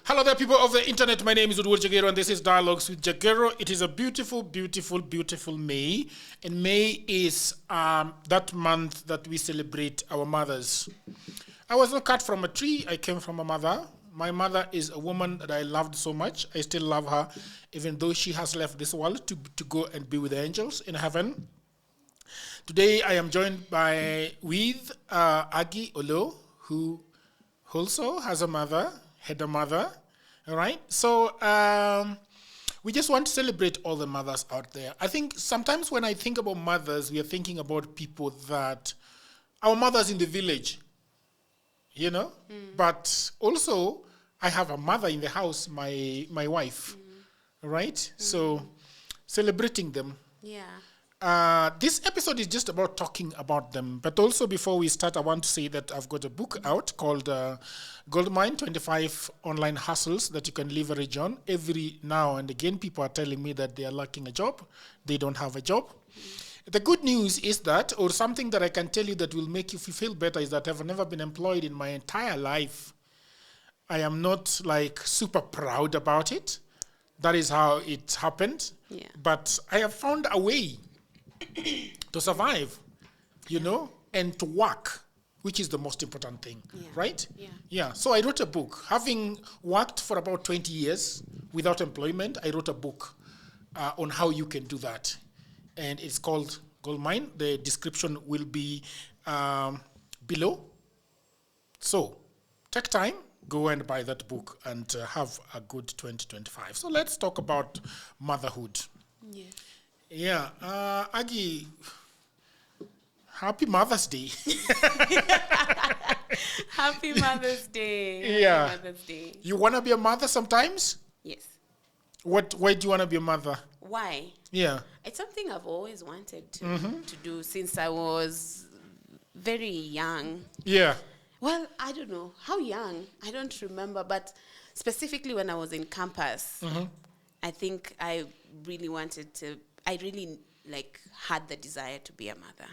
Hello there, people of the internet. My name is Udwul Jagero, and this is Dialogues with Jagero. It is a beautiful, beautiful, beautiful May. And May is that month that we celebrate our mothers. I was not cut from a tree. I came from a mother. My mother is a woman that I loved so much. I still love her, even though she has left this world to go and be with the angels in heaven. Today, I am joined with Agi Oloo, who also has a mother, had a mother. All right. So we just want to celebrate all the mothers out there. I think sometimes when I think about mothers, we are thinking about people that our mothers in the village, you know. But also, I have a mother in the house, my wife. All right. So celebrating them. Yeah. This episode is just about talking about them. But also before we start, I want to say that I've got a book out called Goldmine, 25 Online Hustles that you can leverage on. Every now and again, people are telling me that they are lacking a job. They don't have a job. The good news is that, or something that I can tell you that will make you feel better, is that I've never been employed in my entire life. I am not like super proud about it. That is how it happened. Yeah. But I have found a way to survive, you know, and to work, which is the most important thing, right? Yeah. So I wrote a book. Having worked for about 20 years without employment, I wrote a book on how you can do that. And it's called Goldmine. The description will be below. So take time, go and buy that book and have a good 2025. So let's talk about motherhood. Yes. Yeah, Agi, happy Mother's Day. Happy Mother's Day. Yeah. Happy Mother's Day. You want to be a mother sometimes? Yes. Why do you want to be a mother? Why? Yeah. It's something I've always wanted to do since I was very young. Yeah. Well, I don't know. How young? I don't remember. But specifically when I was in campus, I think I really had the desire to be a mother.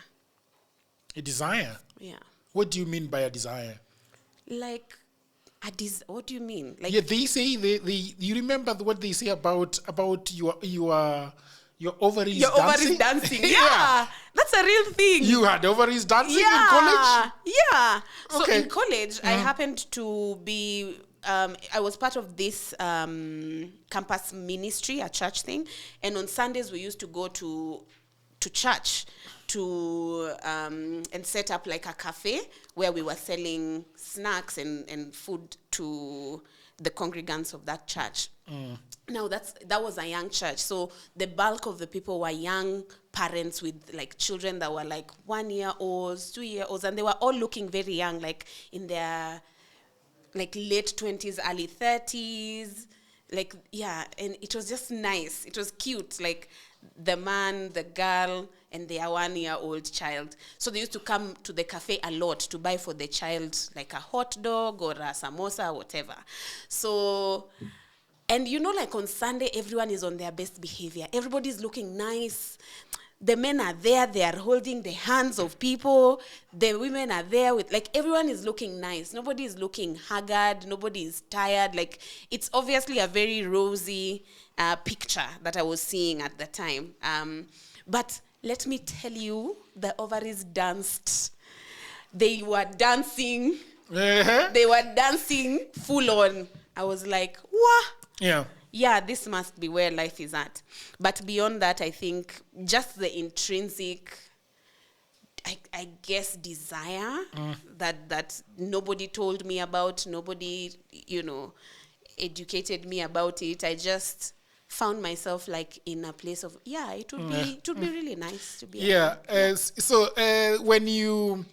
A desire? Yeah. What do you mean by a desire? Like, what do you mean? Like, Yeah, they say, you remember what they say about your ovaries dancing? your ovaries dancing. Yeah. That's a real thing. You had ovaries dancing in college? Yeah. So Okay. in college, I happened to be, I was part of this campus ministry, a church thing. And on Sundays, we used to go to church and set up like a cafe where we were selling snacks and food to the congregants of that church. Now that was a young church, so the bulk of the people were young parents with like children that were like 1-year-olds, 2-year-olds, and they were all looking very young, like in their like late 20s, early 30s, like and it was just nice. It was cute, like the man, the girl, and their 1-year-old child. So they used to come to the cafe a lot to buy for the child like a hot dog or a samosa or whatever. So, and you know, like on Sunday, everyone is on their best behavior. Everybody's looking nice. The men are there, they are holding the hands of people. The women are there with, like, everyone is looking nice. Nobody is looking haggard. Nobody is tired. Like, it's obviously a very rosy picture that I was seeing at the time. But let me tell you, the ovaries danced. They were dancing. They were dancing full on. I was like, what? Yeah. Yeah, this must be where life is at. But beyond that, I think just the intrinsic, I guess, desire that nobody told me about, nobody, educated me about it. I just found myself like in a place of, it would be really nice to be. So when you...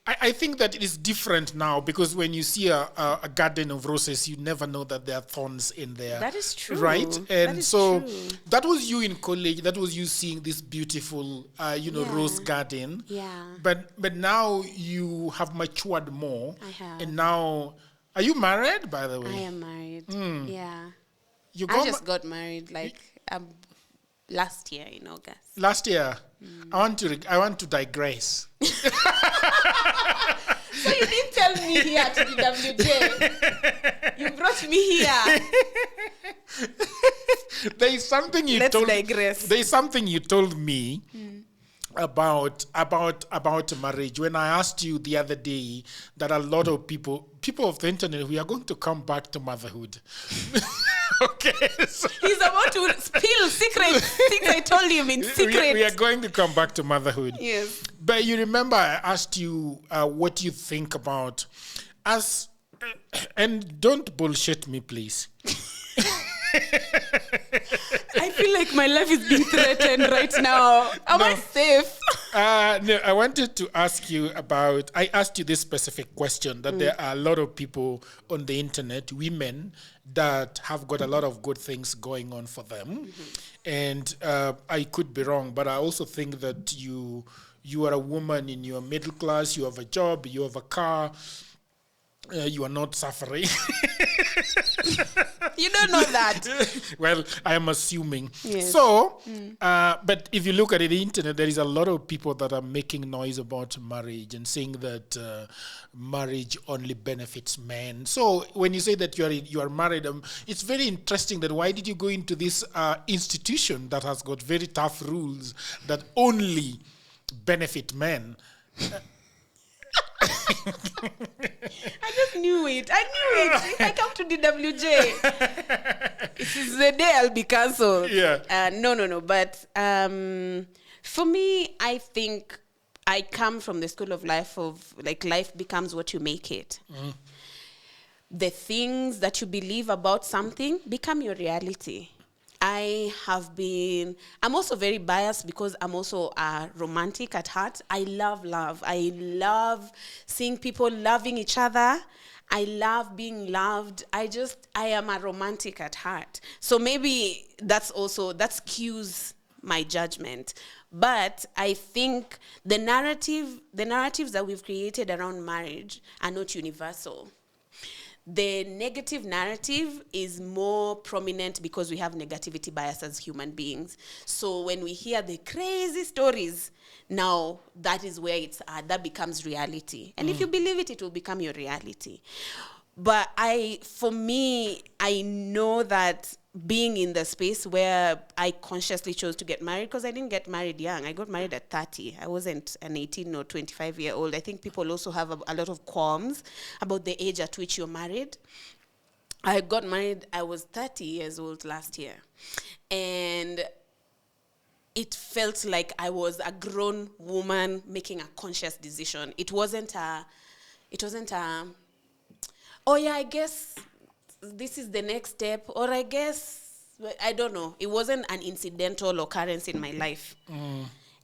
I think that it is different now because when you see a garden of roses, you never know that there are thorns in there. That is true. Right? And true. That was you in college. That was you seeing this beautiful, rose garden. Yeah. But now you have matured more. I have. And now, are you married, by the way? I am married. Yeah. You I just got married Last year in August. Last year. I want to digress. So you didn't tell me here to the WJ. You brought me here. There is something you Let's told. digress. There is something you told me about marriage when I asked you the other day that a lot of people of the internet, we are going to come back to motherhood. Okay. So He's about to spill secrets. Things I told him in secret. we are going to come back to motherhood. Yes. But you remember I asked you what you think about us, and don't bullshit me, please. I feel like my life is being threatened right now. Am I safe? No, I wanted to ask you about, I asked you this specific question, that there are a lot of people on the internet, women, that have got a lot of good things going on for them. And I could be wrong, but I also think that you are a woman in your middle class, you have a job, you have a car, you are not suffering. You don't know that. Well, I am assuming. Yes. So, but if you look at the internet, there is a lot of people that are making noise about marriage and saying that marriage only benefits men. So when you say that you are married, it's very interesting that why did you go into this institution that has got very tough rules that only benefit men? I just knew it. If I come to DWJ, this is the day I'll be cancelled. Yeah. No. But for me, I think I come from the school of life of like life becomes what you make it. The things that you believe about something become your reality. I'm also very biased because I'm also a romantic at heart. I love love. I love seeing people loving each other. I love being loved. I am a romantic at heart. So maybe that skews my judgment. But I think the narratives that we've created around marriage are not universal. The negative narrative is more prominent because we have negativity bias as human beings. So when we hear the crazy stories, now that is where that becomes reality. And if you believe it, it will become your reality. But for me, I know that being in the space where I consciously chose to get married, because I didn't get married young. I got married at 30. I wasn't an 18 or 25-year-old. I think people also have a lot of qualms about the age at which you're married. I got married, I was 30 years old last year. And it felt like I was a grown woman making a conscious decision. It wasn't oh yeah, I guess this is the next step, or I guess, I don't know. It wasn't an incidental occurrence in my life.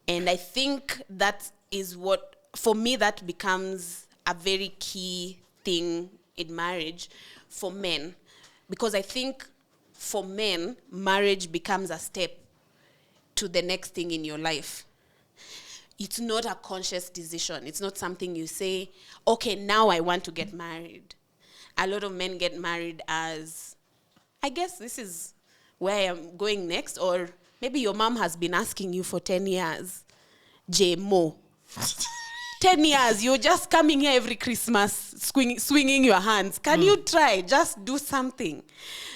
And I think that is what, for me, that becomes a very key thing in marriage for men. Because I think for men, marriage becomes a step to the next thing in your life. It's not a conscious decision. It's not something you say, okay, now I want to get married. A lot of men get married as, I guess this is where I am going next, or maybe your mom has been asking you for 10 years, J-Mo. 10 years, you're just coming here every Christmas, swinging your hands. Can you try? Just do something.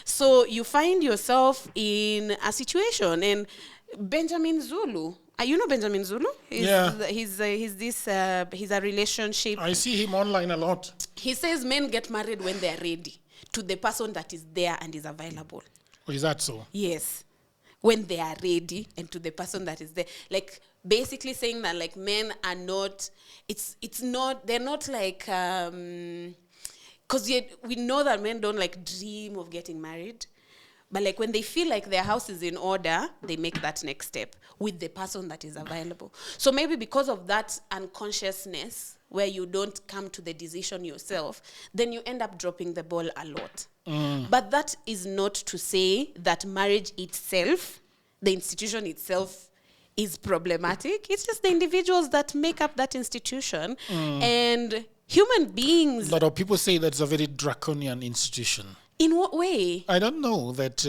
So you find yourself in a situation, and Benjamin Zulu, you know Benjamin Zulu? He's a relationship. I see him online a lot. He says men get married when they're ready to the person that is there and is available. Oh, is that so? Yes. When they are ready and to the person that is there. Like, basically saying that, like, men are not, they're not like, because we know that men don't, like, dream of getting married. But, like, when they feel like their house is in order, they make that next step with the person that is available. So maybe because of that unconsciousness, where you don't come to the decision yourself, then you end up dropping the ball a lot. But that is not to say that marriage itself, the institution itself, is problematic. It's just the individuals that make up that institution. And human beings... A lot of people say that's a very draconian institution. In what way? I don't know, that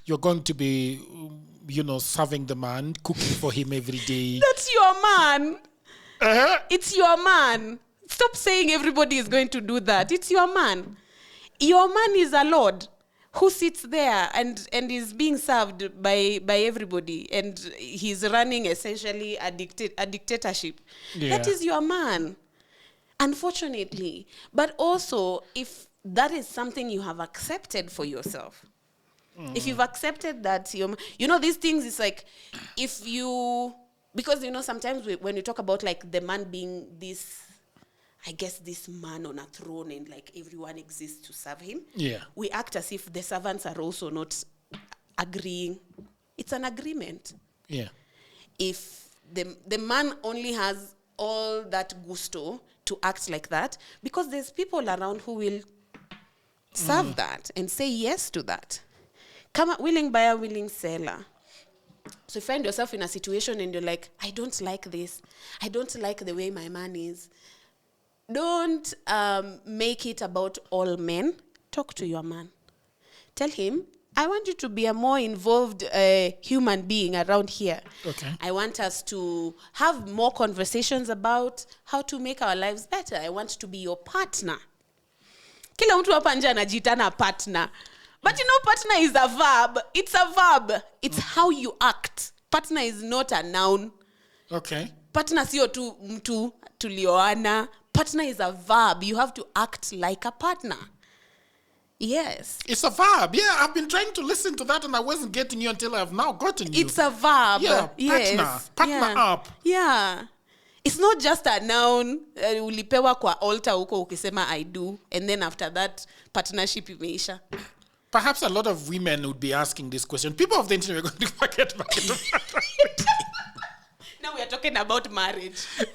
you're going to be serving the man, cooking for him every day. That's your man. Uh-huh. It's your man. Stop saying everybody is going to do that. It's your man. Your man is a lord who sits there and is being served by everybody, and he's running essentially a dictatorship. Yeah. That is your man, unfortunately. But also, if that is something you have accepted for yourself, if you've accepted that, these things, it's like, because sometimes when we talk about like the man being this, I guess, this man on a throne and like everyone exists to serve him. Yeah. We act as if the servants are also not agreeing. It's an agreement. Yeah. If the man only has all that gusto to act like that, because there's people around who will serve that and say yes to that. Come a willing buyer, willing seller. So you find yourself in a situation and you're like, I don't like this. I don't like the way my man is. Don't make it about all men. Talk to your man. Tell him, I want you to be a more involved human being around here. Okay. I want us to have more conversations about how to make our lives better. I want to be your partner. Kila mtu hapa nje anajiita partner. But partner is a verb. It's a verb. It's how you act. Partner is not a noun. Okay. Partner sio tu mtu tulioana. Partner is a verb. You have to act like a partner. Yes. It's a verb. Yeah, I've been trying to listen to that and I wasn't getting you until I've now gotten you. It's a verb. Yeah, yes. Partner up. Yeah. It's not just a noun. Ulipewa kwa altar huko ukisema I do. And then after that, partnership imeisha. Perhaps a lot of women would be asking this question. People of the internet are going to forget back into Now we are talking about marriage. And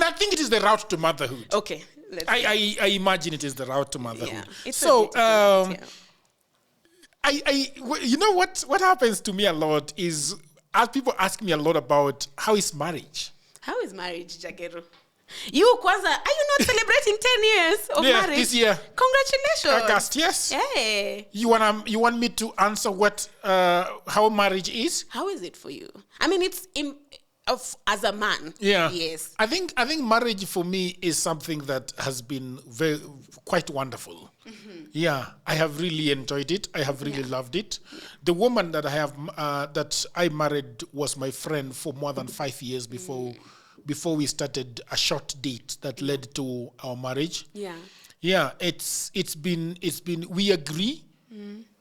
I think it is the route to motherhood. Okay. I imagine it is the route to motherhood. Yeah, it's so, what happens to me a lot is, as people ask me a lot about how is marriage. How is marriage, Jagero? You, Kwanza, are you not celebrating 10 years of marriage? This year. Congratulations. August, yes. Hey. You want me to answer how marriage is? How is it for you? I mean, it's as a man. Yeah. Yes. I think marriage for me is something that has been quite wonderful. Mm-hmm. Yeah, I have really enjoyed it. I have really loved it. Yeah. The woman that I married was my friend for more than 5 years before we started a short date that led to our marriage. Yeah. Yeah, it's been we agree,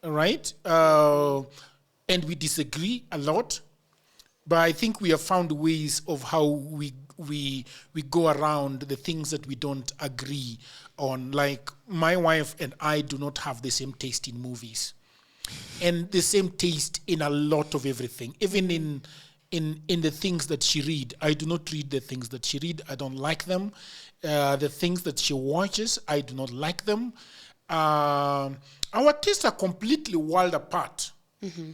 right? And we disagree a lot. But I think we have found ways of how we go around the things that we don't agree on. Like, my wife and I do not have the same taste in movies, and the same taste in a lot of everything. Even in the things that she read, I do not read the things that she read. I don't like them. The things that she watches, I do not like them. Our tastes are completely world apart. Mm-hmm.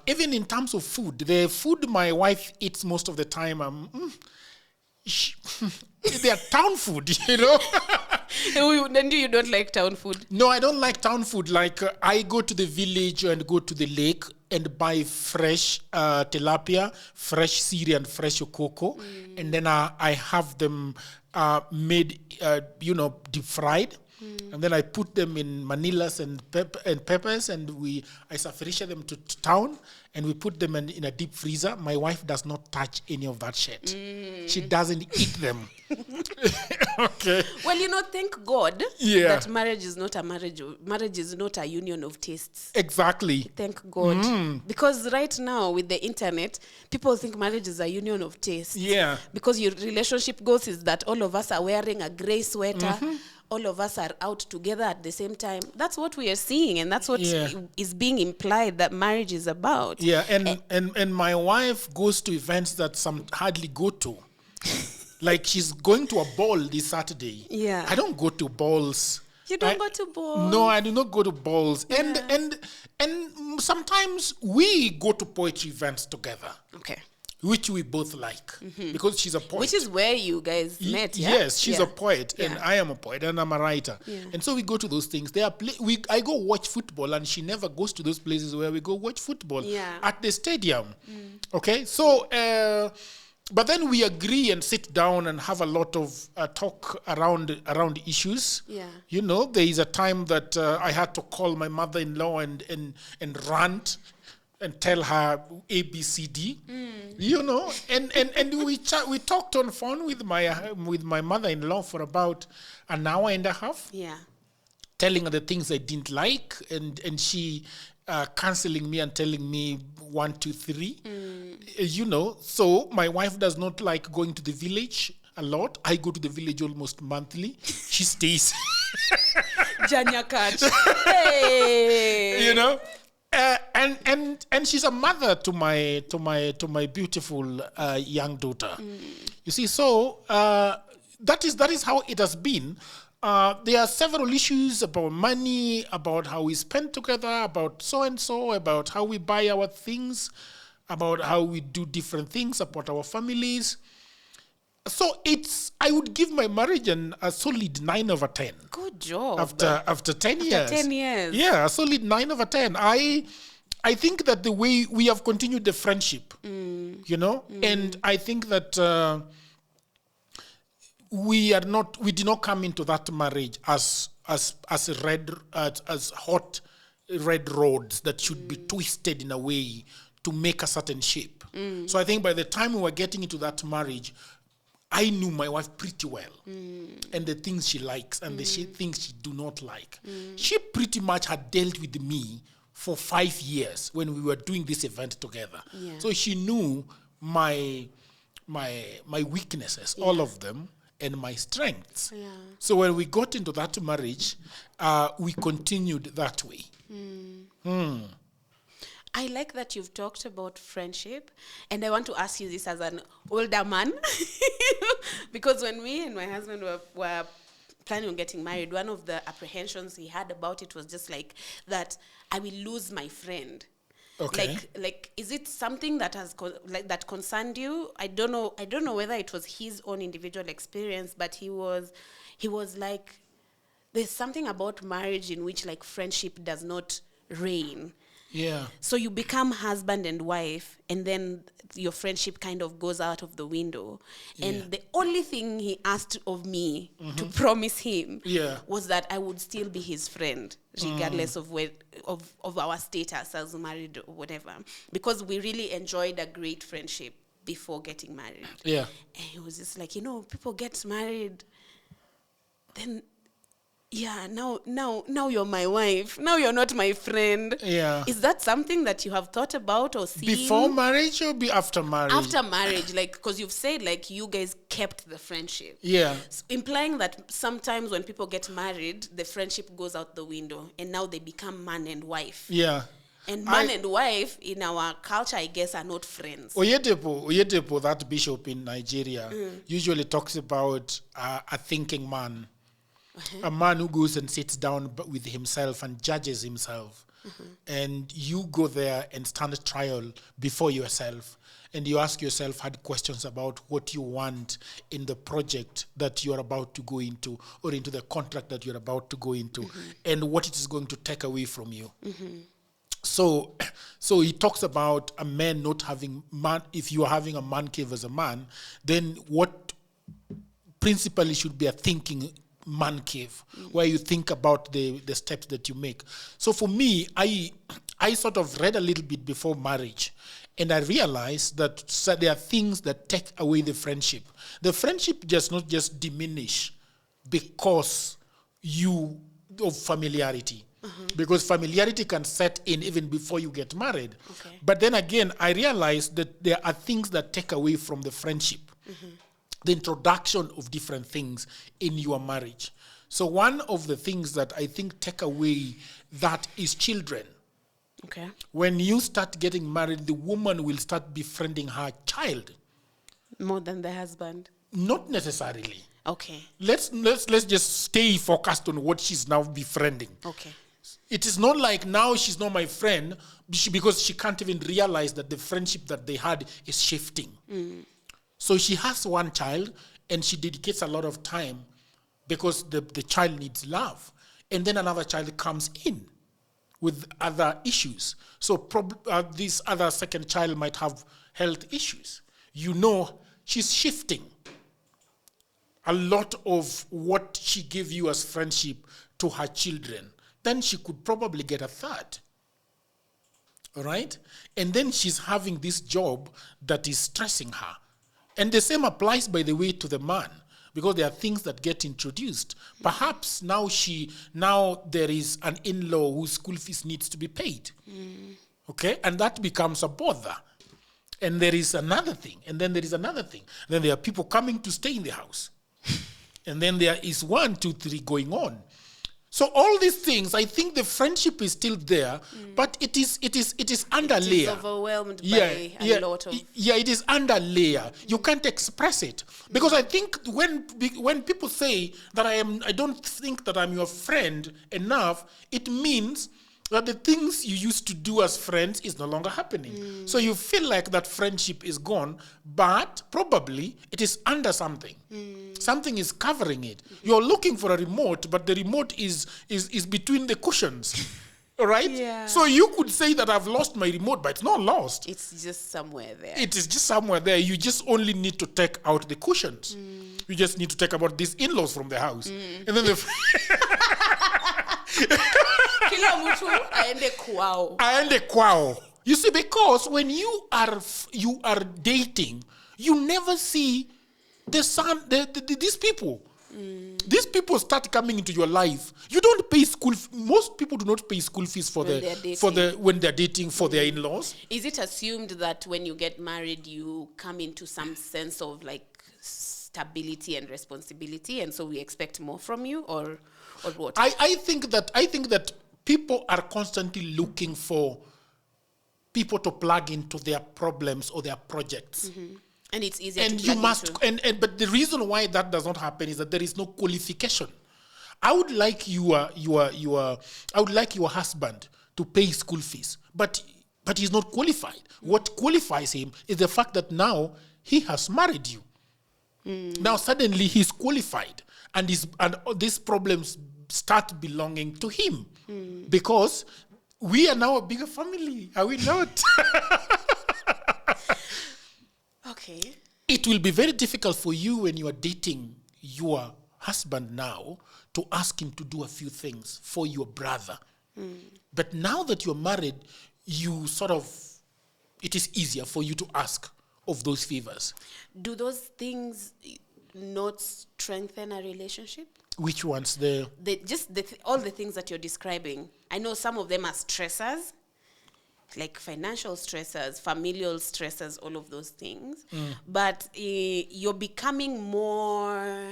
Even in terms of food, the food my wife eats most of the time, they are town food, Then you don't like town food? No, I don't like town food. Like, I go to the village and go to the lake and buy fresh tilapia, fresh siri and fresh okoko, and then I have them made, deep fried. And then I put them in manilas and peppers, and I safarisha them to town, and we put them in a deep freezer. My wife does not touch any of that shit. She doesn't eat them. Okay. Well, thank God that marriage is not a marriage. Marriage is not a union of tastes. Exactly. Thank God. Because right now with the internet, people think marriage is a union of tastes. Yeah. Because your relationship goals is that all of us are wearing a gray sweater. Mm-hmm. All of us are out together at the same time. That's what we are seeing, and that's what is being implied that marriage is about. Yeah, and my wife goes to events that some hardly go to. Like, she's going to a ball this Saturday. Yeah. I don't go to balls. You don't go to balls? No, I do not go to balls. Yeah. And sometimes we go to poetry events together. Okay. which we both like, because she's a poet. Which is where you guys met, yeah? Yes, she's a poet, and I am a poet, and I'm a writer. Yeah. And so we go to those things. I go watch football, and she never goes to those places where we go watch football at the stadium. Okay, so but then we agree and sit down and have a lot of talk around issues. Yeah. You know, there is a time that I had to call my mother-in-law and rant and tell her A, B, C, D, you know, and we talked on phone with my mother-in-law for about an hour and a half. Yeah. Telling her the things I didn't like, and she counseling me and telling me 1, 2, 3. You know, so my wife does not like going to the village a lot. I go to the village almost monthly. She stays. Janya catch. Hey. You know. And she's a mother to my beautiful young daughter. You see, so that is how it has been. There are several issues about money, about how we spend together, about so and so, about how we buy our things, about how we do different things, about our families. So I would give my marriage a solid 9 over 10. Good job. After 10 years. After 10 years. Yeah, a solid 9 over 10. I think that the way we have continued the friendship, you know, and I think that we did not come into that marriage as hot red roads that should be twisted in a way to make a certain shape. So I think by the time we were getting into that marriage, I knew my wife pretty well, and the things she likes and the things she do not like. She pretty much had dealt with me for 5 years when we were doing this event together. Yeah. So she knew my weaknesses, all of them, and my strengths. Yeah. So when we got into that marriage, we continued that way. I like that you've talked about friendship, and I want to ask you this as an older man, because when me and my husband were planning on getting married, one of the apprehensions he had about it was just like that I will lose my friend. Okay. Like, is it something that has that concerned you? I don't know whether it was his own individual experience, but he was like, there's something about marriage in which like friendship does not reign. Yeah. So you become husband and wife, and then your friendship kind of goes out of the window. And the only thing he asked of me to promise him was that I would still be his friend, regardless of our status as married or whatever. Because we really enjoyed a great friendship before getting married. Yeah. And he was just like, people get married, then now you're my wife. Now you're not my friend. Yeah. Is that something that you have thought about or seen? Before marriage or after marriage? After marriage, like, because you've said like you guys kept the friendship. Yeah. Implying that sometimes when people get married, the friendship goes out the window and now they become man and wife. Yeah. And man and wife in our culture, I guess, are not friends. Oyedepo, that bishop in Nigeria, usually talks about a thinking man. A man who goes and sits down with himself and judges himself. And you go there and stand trial before yourself. And you ask yourself hard questions about what you want in the project that you're about to go into, or into the contract that you're about to go into, and what it is going to take away from you. So he talks about a man not having man. If you are having a man cave as a man, then what principally should be a thinking man cave, where you think about the steps that you make. So for me, I sort of read a little bit before marriage, and I realized that there are things that take away the friendship. The friendship does not just diminish because of familiarity. Because familiarity can set in even before you get married. Okay. But then again, I realized that there are things that take away from the friendship. The introduction of different things in your marriage. So one of the things that I think take away that is children. Okay. When you start getting married, the woman will start befriending her child. More than the husband? Not necessarily. Okay. Let's just stay focused on what she's now befriending. Okay. It is not like now she's not my friend because she can't even realize that the friendship that they had is shifting. So she has one child and she dedicates a lot of time because the child needs love. And then another child comes in with other issues. So this other second child might have health issues. You know, she's shifting a lot of what she gave you as friendship to her children. Then she could probably get a third. All right? And then she's having this job that is stressing her. And the same applies, by the way, to the man, because there are things that get introduced. Perhaps now there is an in-law whose school fees needs to be paid. Okay? And that becomes a bother. And there is another thing. And then there is another thing. Then there are people coming to stay in the house. And then there is 1, 2, 3 going on. So all these things, I think the friendship is still there, but it is under layer. It's overwhelmed by a lot of... Yeah, it is under layer. You can't express it. Because I think when people say that I don't think that I'm your friend enough, it means that the things you used to do as friends is no longer happening. So you feel like that friendship is gone, but probably it is under something. Something is covering it. You're looking for a remote, but the remote is between the cushions. All right? Yeah. So you could say that I've lost my remote, but it's not lost. It's just somewhere there. It is just somewhere there. You just only need to take out the cushions. You just need to take out these in-laws from the house. And then Kila mtu aende kwao. Aende kwao. You see, because when you are dating, you never see these people. These people start coming into your life. You don't pay school. Most people do not pay school fees when they're dating for their in-laws. Is it assumed that when you get married, you come into some sense of like stability and responsibility, and so we expect more from you, or what? I think that people are constantly looking for people to plug into their problems or their projects. And it's easier and to you plug must into. But the reason why that does not happen is that there is no qualification. I would like your husband to pay school fees, but he's not qualified. What qualifies him is the fact that now he has married you. Now suddenly he's qualified, and these problems start belonging to him because we are now a bigger family. Are we not? Okay. It will be very difficult for you when you are dating your husband now to ask him to do a few things for your brother. But now that you're married, it is easier for you to ask of those favors. Do those things not strengthen a relationship? Which ones? All the things that you're describing. I know some of them are stressors, like financial stressors, familial stressors, all of those things. But you're becoming more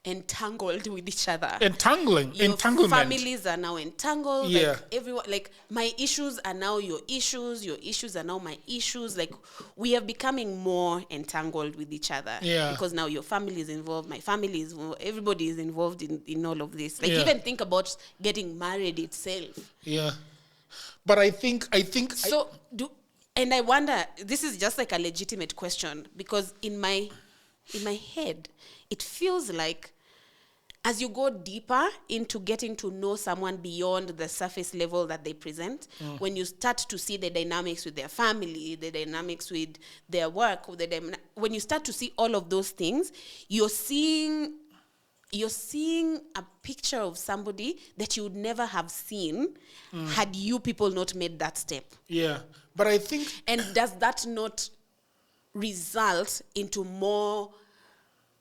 entangled with each other. Entanglement. Families are now entangled. Yeah. Like everyone, like my issues are now your issues are now my issues. Like we are becoming more entangled with each other. Yeah. Because now your family is involved, my family is involved, everybody is involved in all of this. Like even think about getting married itself. Yeah. But I think and I wonder, this is just like a legitimate question, because in my head, it feels like as you go deeper into getting to know someone beyond the surface level that they present, when you start to see the dynamics with their family, the dynamics with their work, when you start to see all of those things, you're seeing a picture of somebody that you would never have seen had you people not made that step. Yeah, but I think... And does that not result into more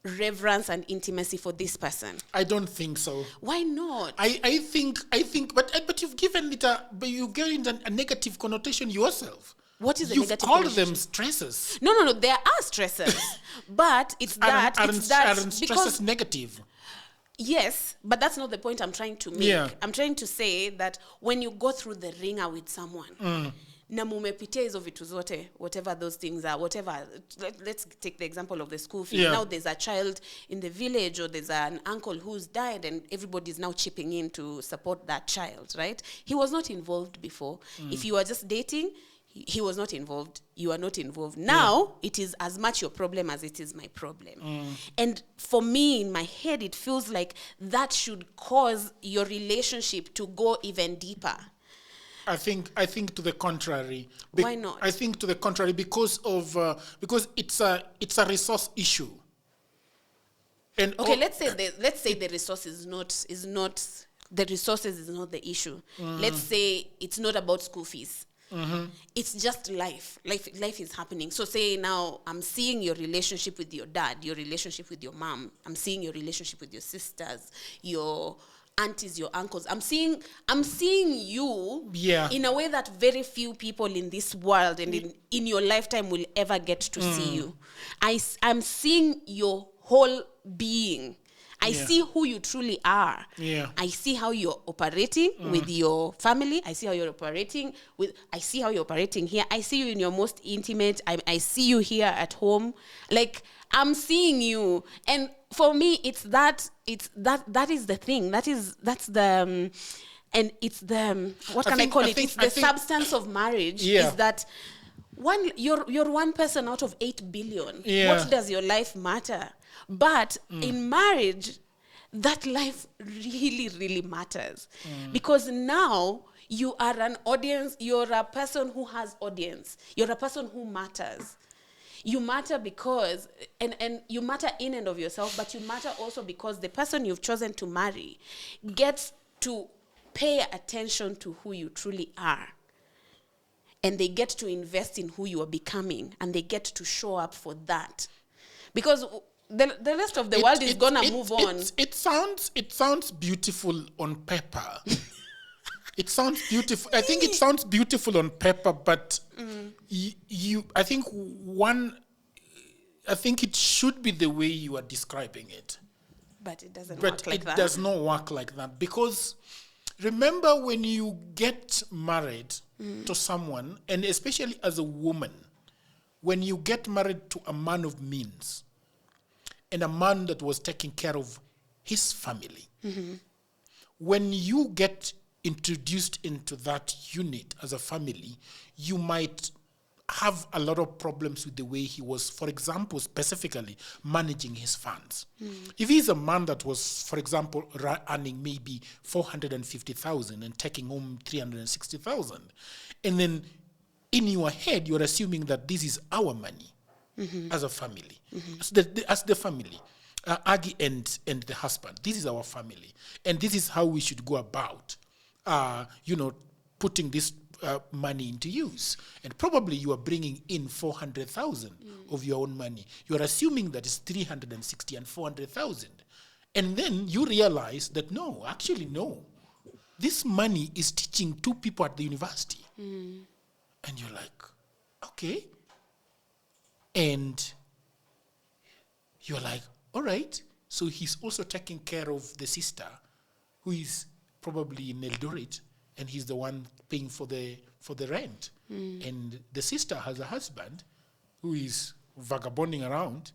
reverence and intimacy for this person? I don't think so. Why not? I think, but you've given it a negative connotation yourself. What is the You've negative called connotation? them stresses. No. There are stresses, but Aren't stresses because negative? yes, but that's not the point I'm trying to make. Yeah. I'm trying to say that when you go through the ringer with someone, na mumepitia hizo vitu zote, whatever those things are, whatever. Let's take the example of the school fees. Now there's a child in the village, or there's an uncle who's died, and everybody's now chipping in to support that child, right? He was not involved before. If you were just dating, he was not involved. You are not involved. Now, it is as much your problem as it is my problem. And for me, in my head, it feels like that should cause your relationship to go even deeper. I think to the contrary. Why not? I think to the contrary because it's a resource issue. And okay, let's say the resource is not the resources is not the issue. Let's say it's not about school fees. It's just life is happening. So say now I'm seeing your relationship with your dad, your relationship with your mom, I'm seeing your relationship with your sisters, your aunties, your uncles. I'm seeing you in a way that very few people in this world and in your lifetime will ever get to see you. I'm seeing your whole being. I see who you truly are. I see how you're operating with your family. I see how you're operating here. I see you in your most intimate. I see you here at home. Like, I'm seeing you. And for me, that is the thing. That's the and it's the what can I call it? It's the substance of marriage is that you're one person out of 8 billion. What does your life matter? But in marriage, that life really, really matters. Because now you are an audience, you're a person who has audience. You're a person who matters. You matter because, and you matter in and of yourself, but you matter also because the person you've chosen to marry gets to pay attention to who you truly are. And they get to invest in who you are becoming, and they get to show up for that. Because the rest of the world is gonna move on. It sounds beautiful on paper. It sounds beautiful. I think it sounds beautiful on paper, but I think it should be the way you are describing it. But it doesn't work like that. But it does not work like that, because remember when you get married to someone, and especially as a woman, when you get married to a man of means and a man that was taking care of his family, when you get introduced into that unit as a family, you might have a lot of problems with the way he was, for example, specifically managing his funds. If he's a man that was, for example, earning maybe 450,000 and taking home 360,000, and then in your head you're assuming that this is our money as a family, as the family, Agi and the husband. This is our family, and this is how we should go about, putting this money into use. And probably you are bringing in 400,000 of your own money. You are assuming that it's 360 and 400,000. And then you realize that no. This money is teaching 2 people at the university. And you're like, okay. And you're like, all right. So he's also taking care of the sister who is probably in Eldoret, and he's the one paying for the rent. And the sister has a husband who is vagabonding around.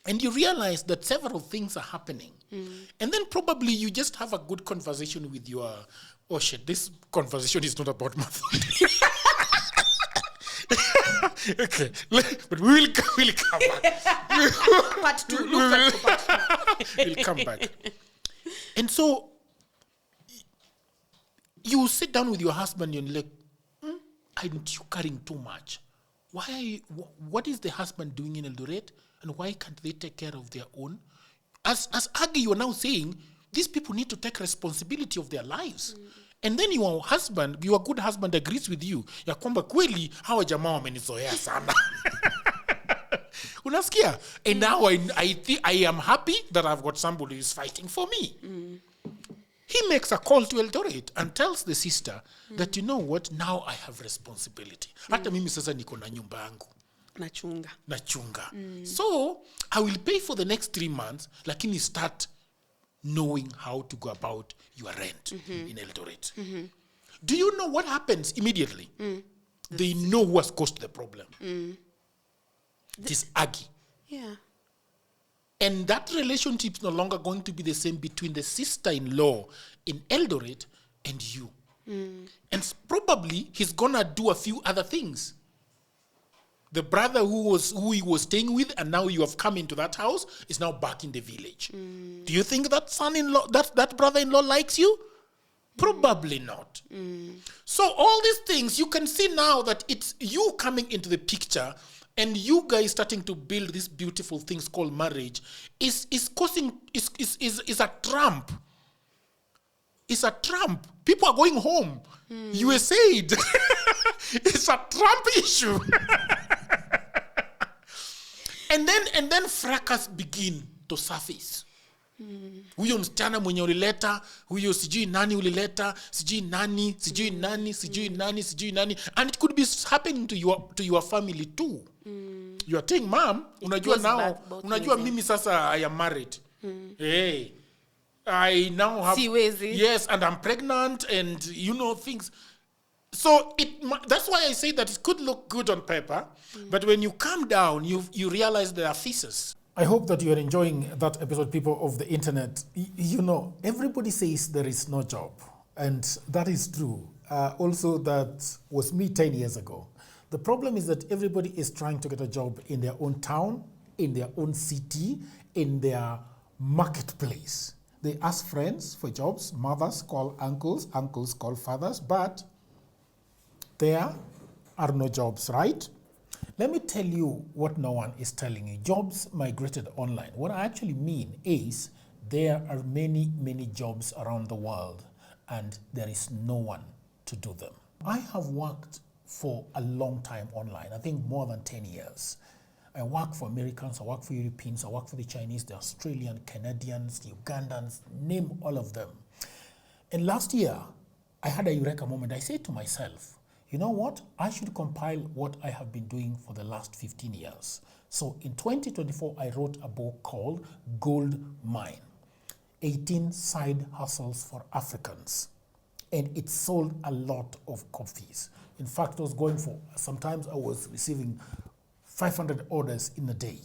And you realize that several things are happening. And then probably you just have a good conversation with your, oh shit, this conversation is not about motherhood. Okay, but we'll come back. Part 2, look at part 2. We'll come back. And so you sit down with your husband and you're like, aren't you carrying too much? What is the husband doing in Eldoret, and why can't they take care of their own? As Agi, you are now saying, these people need to take responsibility of their lives. And then your good husband agrees with you. Ya kwamba kweli hawa jamaa wamenizoea sana. Unasikia? And now I am happy that I've got somebody who is fighting for me. He makes a call to Eldoret and tells the sister that, you know what, now I have responsibility. Hata mimi sasa niko na nyumba yangu. Nachunga. So I will pay for the next 3 months, lakini start knowing how to go about your rent in Eldoret. Do you know what happens immediately? They know who has caused the problem. It is Agi. Yeah. And that relationship is no longer going to be the same between the sister-in-law in Eldoret and you. And probably he's going to do a few other things. The brother who he was staying with and now you have come into that house is now back in the village. Do you think that son-in-law, that brother-in-law likes you? Probably not. So all these things, you can see now that it's you coming into the picture and you guys starting to build these beautiful things called marriage is a trap. It's a trap. People are going home. USAID. It's a Trump issue. and then fracas begin to surface. Huyo msichana mwenye ulileta, huyo sijui nani ulileta, sijui nani, and it could be happening to your family too. You are saying, mom, unajua mimi sasa I am married. Hey, I now have yes, and I'm pregnant, and things. So that's why I say that it could look good on paper, but when you come down, you realize there are pieces. I hope that you are enjoying that episode, people of the internet. Everybody says there is no job, and that is true. Also, that was me 10 years ago. The problem is that everybody is trying to get a job in their own town, in their own city, in their marketplace. They ask friends for jobs. Mothers call uncles, uncles call fathers, but there are no jobs, right? Let me tell you what no one is telling you. Jobs migrated online. What I actually mean is there are many, many jobs around the world and there is no one to do them. I have worked for a long time online, I think more than 10 years. I work for Americans, I work for Europeans, I work for the Chinese, the Australian, Canadians, the Ugandans, name all of them. And last year, I had a eureka moment. I said to myself, you know what? I should compile what I have been doing for the last 15 years. So in 2024, I wrote a book called Gold Mine, 18 Side Hustles for Africans. And it sold a lot of copies. In fact, sometimes I was receiving 500 orders in a day.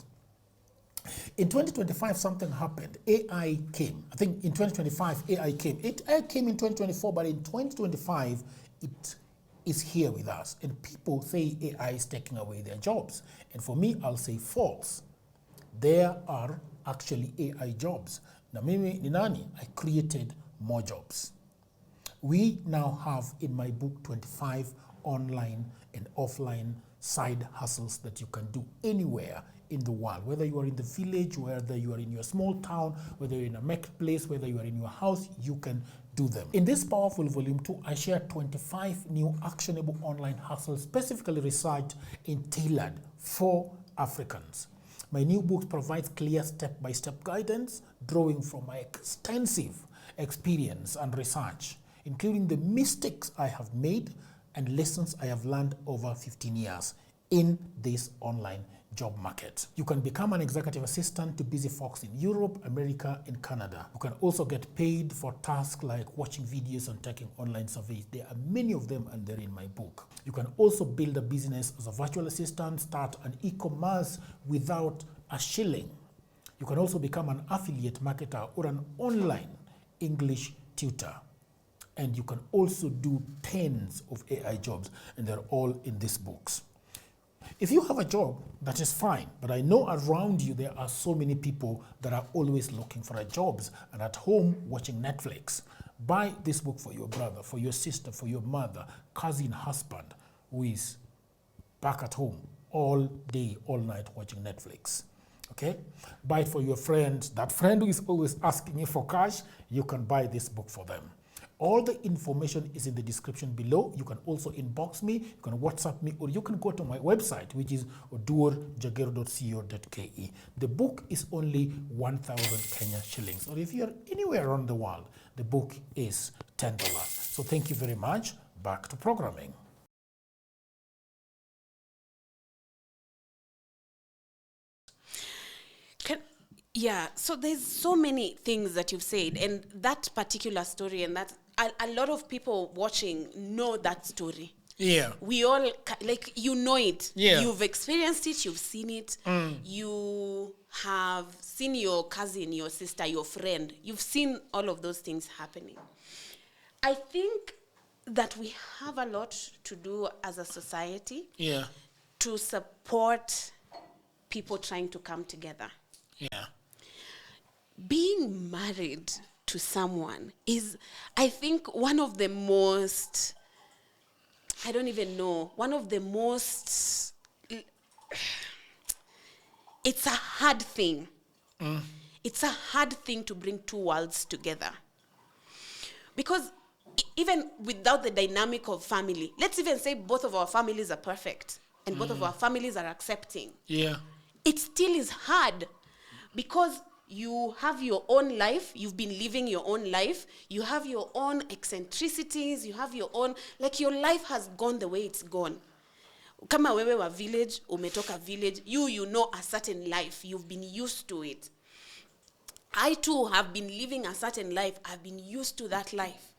In 2025, something happened. AI came. I think in 2025, AI came. AI came in 2024, but in 2025, it is here with us. And people say AI is taking away their jobs. And for me, I'll say false. There are actually AI jobs. Na mimi ni nani? I created more jobs. We now have in my book 25 online and offline side hustles that you can do anywhere in the world, whether you are in the village, whether you are in your small town, whether you're in a marketplace, whether you are in your house, you can do them. In this powerful volume 2, I share 25 new actionable online hustles specifically researched and tailored for Africans. My new book provides clear step-by-step guidance, drawing from my extensive experience and research, including the mistakes I have made and lessons I have learned over 15 years in this online job market. You can become an executive assistant to busy folks in Europe, America, and Canada. You can also get paid for tasks like watching videos and taking online surveys. There are many of them and they're in my book. You can also build a business as a virtual assistant, start an e-commerce without a shilling. You can also become an affiliate marketer or an online English tutor. And you can also do tens of AI jobs, and they're all in these books. If you have a job, that is fine, but I know around you there are so many people that are always looking for jobs and at home watching Netflix. Buy this book for your brother, for your sister, for your mother, cousin, husband, who is back at home all day, all night watching Netflix. Okay? Buy it for your friend, that friend who is always asking you for cash, you can buy this book for them. All the information is in the description below. You can also inbox me, you can WhatsApp me, or you can go to my website, which is oduorjagero.co.ke. The book is only 1,000 Kenya shillings. Or if you're anywhere around the world, the book is $10. So thank you very much. Back to programming. Yeah, so there's so many things that you've said, and that particular story and that a lot of people watching know that story. Yeah. We all, like, you know it. Yeah. You've experienced it. You've seen it. You have seen your cousin, your sister, your friend. You've seen all of those things happening. I think that we have a lot to do as a society to support people trying to come together. Yeah. Being married to someone is, I think, one of the most, I don't even know, one of the most, it's a hard thing. It's a hard thing to bring two worlds together. Because even without the dynamic of family, let's even say both of our families are perfect and both of our families are accepting. Yeah. It still is hard because you have your own life. You've been living your own life. You have your own eccentricities. You have your own, like, your life has gone the way it's gone. Kama wewe wa village, umetoka village, you know a certain life. You've been used to it. I too have been living a certain life. I've been used to that life.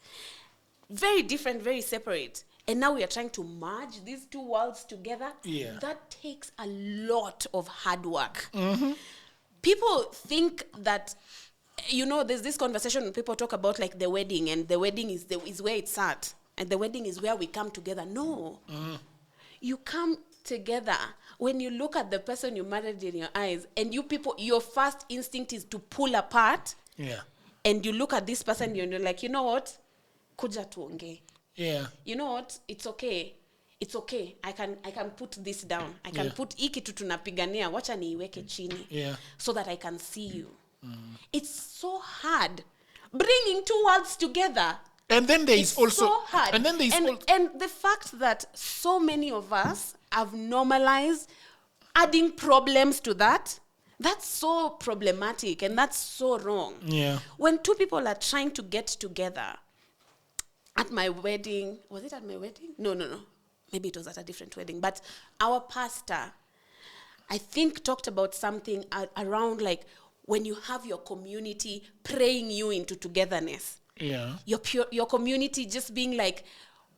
Very different, very separate. And now we are trying to merge these two worlds together. Yeah. That takes a lot of hard work. People think that, there's this conversation when people talk about, like, the wedding, and the wedding is where it's at, and the wedding is where we come together. No. You come together when you look at the person you married in your eyes, and you people, your first instinct is to pull apart. Yeah. And you look at this person, you're like, you know what? Kuja tuongee. Yeah. You know what? It's okay. It's okay. I can put this down. I can put hii kitu tunapigania, wacha niiweke chini. Yeah. So that I can see you. It's so hard bringing two worlds together. And then there is It's also so hard. and then there is and the fact that so many of us have normalized adding problems to that, that's so problematic, and that's so wrong. Yeah. When two people are trying to get together, at my wedding, was it at my wedding? No. Maybe it was at a different wedding. But our pastor, I think, talked about something around, like, when you have your community praying you into togetherness. Yeah. Your community just being like,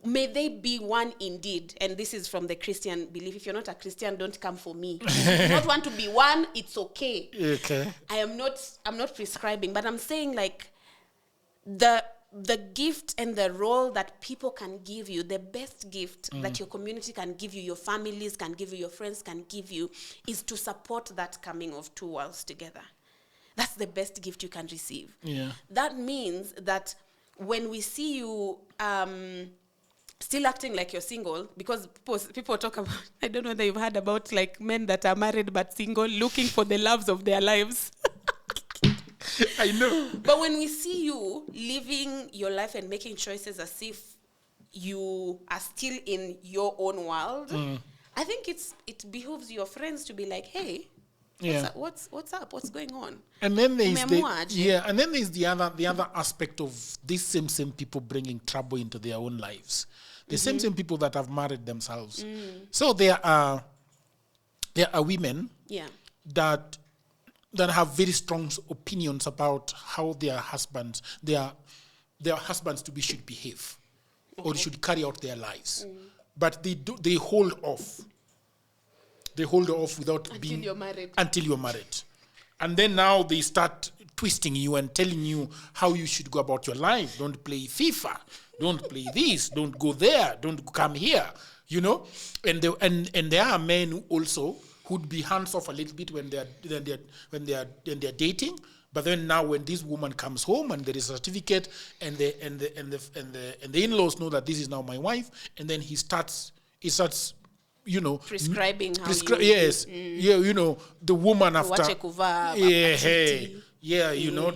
may they be one indeed. And this is from the Christian belief. If you're not a Christian, don't come for me. If you don't want to be one, it's okay. Okay. I'm not prescribing, but I'm saying, like, the gift and the role that people can give you, the best gift that your community can give you, your families can give you, your friends can give you, is to support that coming of two worlds together. That's the best gift you can receive. Yeah. That means that when we see you still acting like you're single, because people talk about, I don't know whether you've heard about, like, men that are married but single looking for the loves of their lives. I know. But when we see you living your life and making choices as if you are still in your own world, I think it behooves your friends to be like, hey, what's up? What's going on? And then there is and then there is the other aspect of these same people bringing trouble into their own lives. The same people that have married themselves. So there are women that have very strong opinions about how their husbands should behave or should carry out their lives. But they hold off. They hold off without until you're married. And then now they start twisting you and telling you how you should go about your life. Don't play FIFA. Don't play this. Don't go there. Don't come here. And there are men who also who'd be hands off a little bit when they're dating, but then now when this woman comes home and there is a certificate and the in-laws know that this is now my wife, and then he starts prescribing the woman after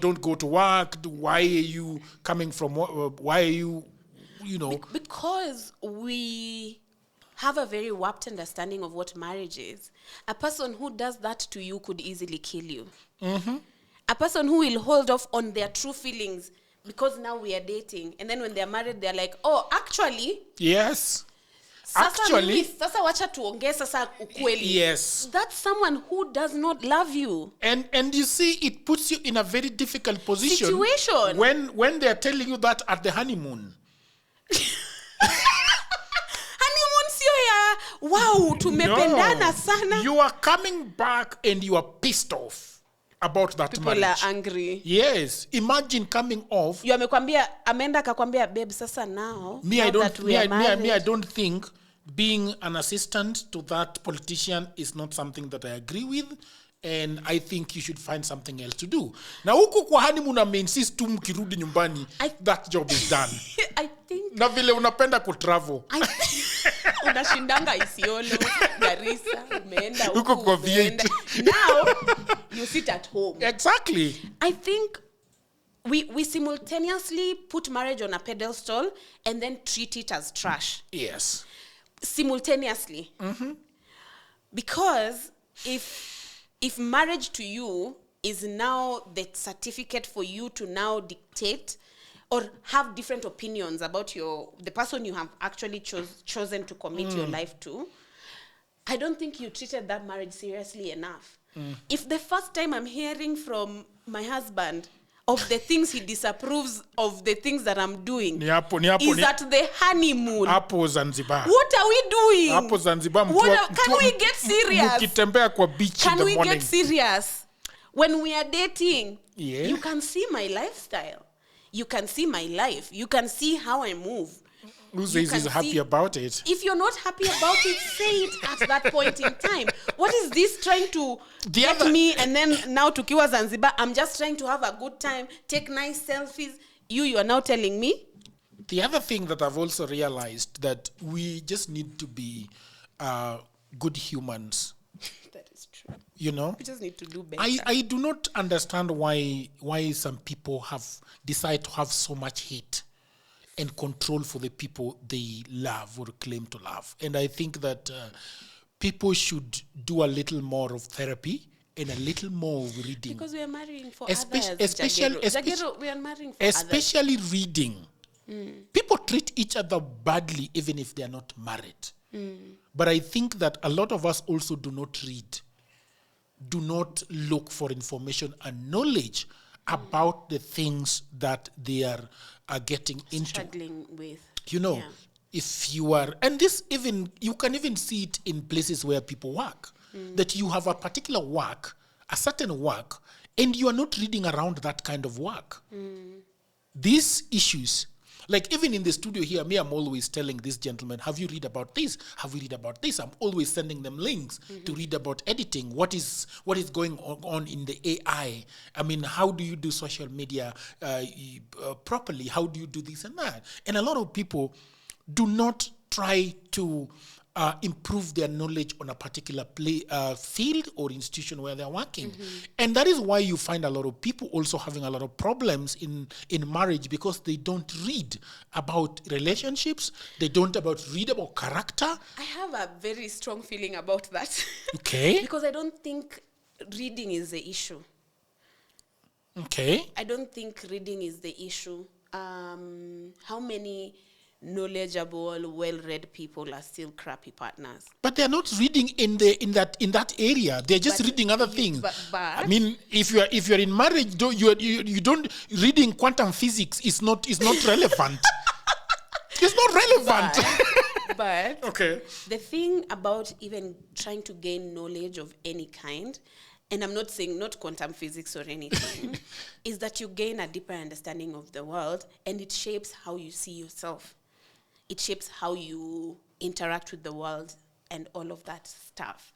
don't go to work. Why are you coming from? Why are you because we have a very warped understanding of what marriage is. A person who does that to you could easily kill you. A person who will hold off on their true feelings because now we are dating, and then when they're married, they're like, oh, actually, yes. Actually, sasa wacha tuongee sasa ukweli. Yes. That's someone who does not love you. And you see, it puts you in a very difficult position Situation. when they're telling you that at the honeymoon. Honeymoon sio ya wow tumependana sana. You are coming back and you are pissed off about that People marriage. are angry. Yes, imagine coming off. You amekwambia ameenda akakwambia babe sasa now. I don't think being an assistant to that politician is not something that I agree with, and I think you should find something else to do. Na huku kwa honeymoon ameinsist tu mkirudi nyumbani, that job is done. I think na vile unapenda kutravel. Unashindanga Isiolo, Garissa, umeenda huko kwa V8. Now you sit at home. Exactly. I think we simultaneously put marriage on a pedestal and then treat it as trash. Yes. Simultaneously. Mm-hmm. Because if marriage to you is now the certificate for you to now dictate or have different opinions about the person you have actually chosen to commit your life to, I don't think you treated that marriage seriously enough. If the first time I'm hearing from my husband of the things he disapproves of the things that I'm doing is at the honeymoon. Hapo Zanzibar. What are we doing? Hapo Zanzibar. Can we get serious? Mkitembea kwa beach can in the we morning. get serious? When we are dating, Yeah. you can see my lifestyle. You can see my life. You can see how I move. Who says he's happy about it? If you're not happy about it, say it at that point in time. What is this trying to get me? And then now tukiwa Zanzibar, I'm just trying to have a good time, take nice selfies. You are now telling me? The other thing that I've also realized that we just need to be good humans. That is true. You know? We just need to do better. I do not understand why some people have decided to have so much hate and control for the people they love or claim to love. And I think that people should do a little more of therapy and a little more of reading. Because we are marrying for Especially, others, Jagero, we are marrying for especially others. Reading. People treat each other badly even if they are not married. But I think that a lot of us also do not read, do not look for information and knowledge about the things that they are getting into. Struggling with. You know, if you are, and this even, you can even see it in places where people work, that you have a particular work, a certain work, and you are not reading around that kind of work. These issues, like even in the studio here, I'm always telling this gentleman, have you read about this? Have you read about this? I'm always sending them links to read about editing. What is going on in the AI? I mean, how do you do social media properly? How do you do this and that? And a lot of people do not try to improve their knowledge on a particular field or institution where they're working. And that is why you find a lot of people also having a lot of problems in marriage, because they don't read about relationships. They don't read about character. I have a very strong feeling about that. Okay. Because I don't think reading is the issue. Okay. I don't think reading is the issue. How many knowledgeable, well-read people are still crappy partners? But they're not reading in that area. They're just reading other things. But I mean, if you're in marriage, you don't reading quantum physics is not relevant. It's not relevant. But okay. The thing about even trying to gain knowledge of any kind, and I'm not saying not quantum physics or anything, is that you gain a deeper understanding of the world, and it shapes how you see yourself. It shapes how you interact with the world and all of that stuff.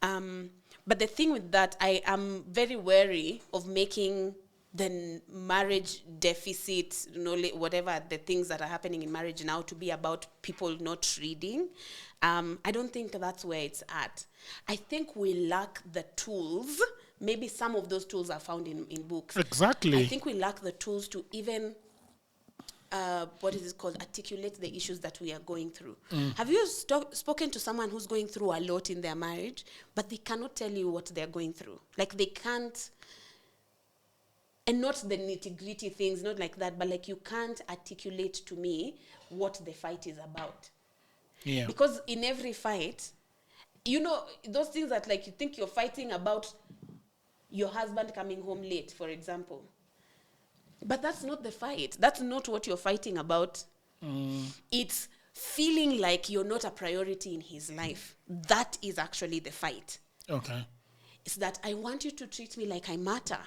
But the thing with that, I am very wary of making the marriage deficit, whatever the things that are happening in marriage now, to be about people not reading. I don't think that's where it's at. I think we lack the tools. Maybe some of those tools are found in books. Exactly. I think we lack the tools to even articulate the issues that we are going through. Have you spoken to someone who's going through a lot in their marriage, but they cannot tell you what they're going through? Like they can't, and not the nitty-gritty things, not like that, but like you can't articulate to me what the fight is about. Yeah. Because in every fight, you know, those things that like you think you're fighting about your husband coming home late, for example. But that's not the fight. That's not what you're fighting about. It's feeling like you're not a priority in his life. That is actually the fight. Okay. It's that I want you to treat me like I matter.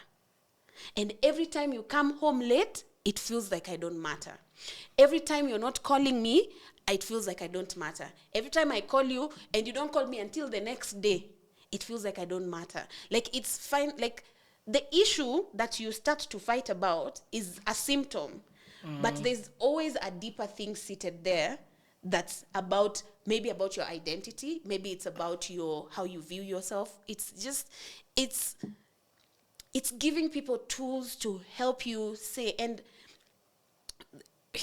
And every time you come home late, it feels like I don't matter. Every time you're not calling me, it feels like I don't matter. Every time I call you and you don't call me until the next day, it feels like I don't matter. Like it's fine. Like the issue that you start to fight about is a symptom. But there's always a deeper thing seated there that's about, maybe about your identity. Maybe it's about how you view yourself. It's just, it's giving people tools to help you say, and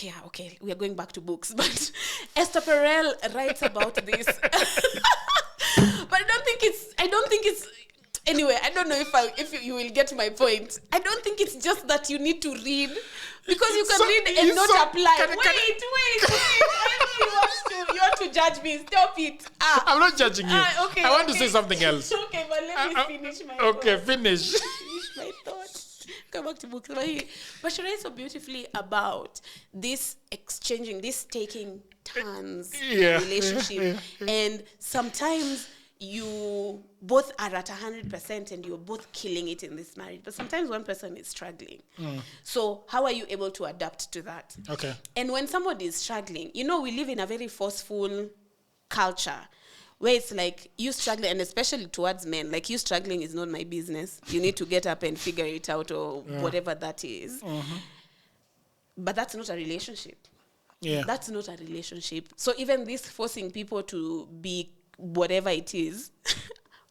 yeah, okay, we are going back to books, but Esther Perel writes about this. But I don't think it's, anyway, I don't know if you will get my point. I don't think it's just that you need to read, because you can read and not apply. Wait. I know you want to judge me. Stop it. I'm not judging you. Okay, I want to say something else. Okay, but let me finish my Okay, thought. finish. Finish my thought. Come back to books. But she writes so beautifully about this exchanging, this taking turns relationship. And sometimes you both are at 100% and you're both killing it in this marriage. But sometimes one person is struggling. So how are you able to adapt to that? Okay. And when somebody is struggling, you know, we live in a very forceful culture where it's like you struggling, and especially towards men, like you struggling is not my business. You need to get up and figure it out, or whatever that is. But that's not a relationship. Yeah. That's not a relationship. So even this forcing people to be whatever it is,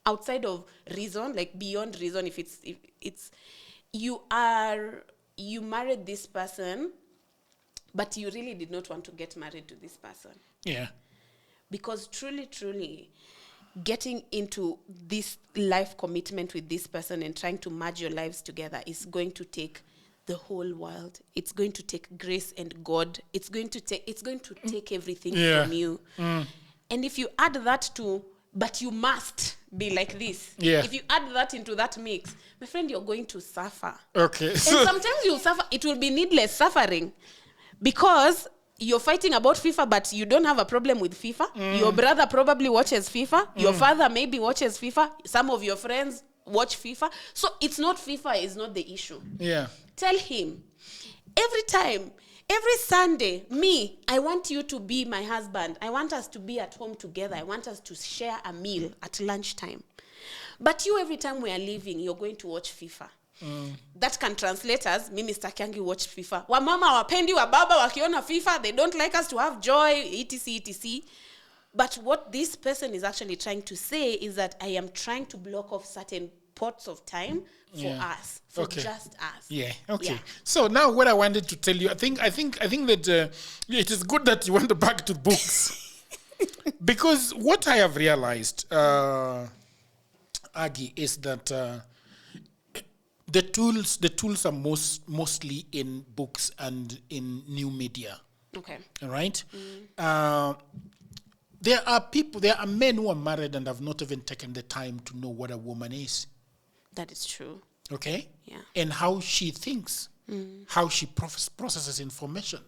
outside of reason, like beyond reason, if it's you married this person, but you really did not want to get married to this person. Yeah. Because truly, getting into this life commitment with this person and trying to merge your lives together is going to take the whole world. It's going to take grace and God. It's going to take everything from you. And if you add that to, but you must be like this. Yeah. If you add that into that mix, my friend, you're going to suffer. Okay. And sometimes you'll suffer. It will be needless suffering, because you're fighting about FIFA, but you don't have a problem with FIFA. Your brother probably watches FIFA. Your father maybe watches FIFA. Some of your friends watch FIFA. So it's not FIFA is not the issue. Yeah. Tell him, every Sunday, I want you to be my husband. I want us to be at home together. I want us to share a meal at lunchtime. But you, every time we are leaving, you're going to watch FIFA. That can translate as, mimi stakiangi watch FIFA. Wamama wapendi, wababa wakiona FIFA, they don't like us to have joy, etc. But what this person is actually trying to say is that I am trying to block off certain pots of time for us, for just us. Yeah. Okay. Yeah. So now, what I wanted to tell you, I think that it is good that you went back to books, because what I have realized, Agi, is that the tools are mostly in books and in new media. Okay. All right. There are men who are married and have not even taken the time to know what a woman is. That is true. Okay? Yeah. And how she thinks, how she processes information.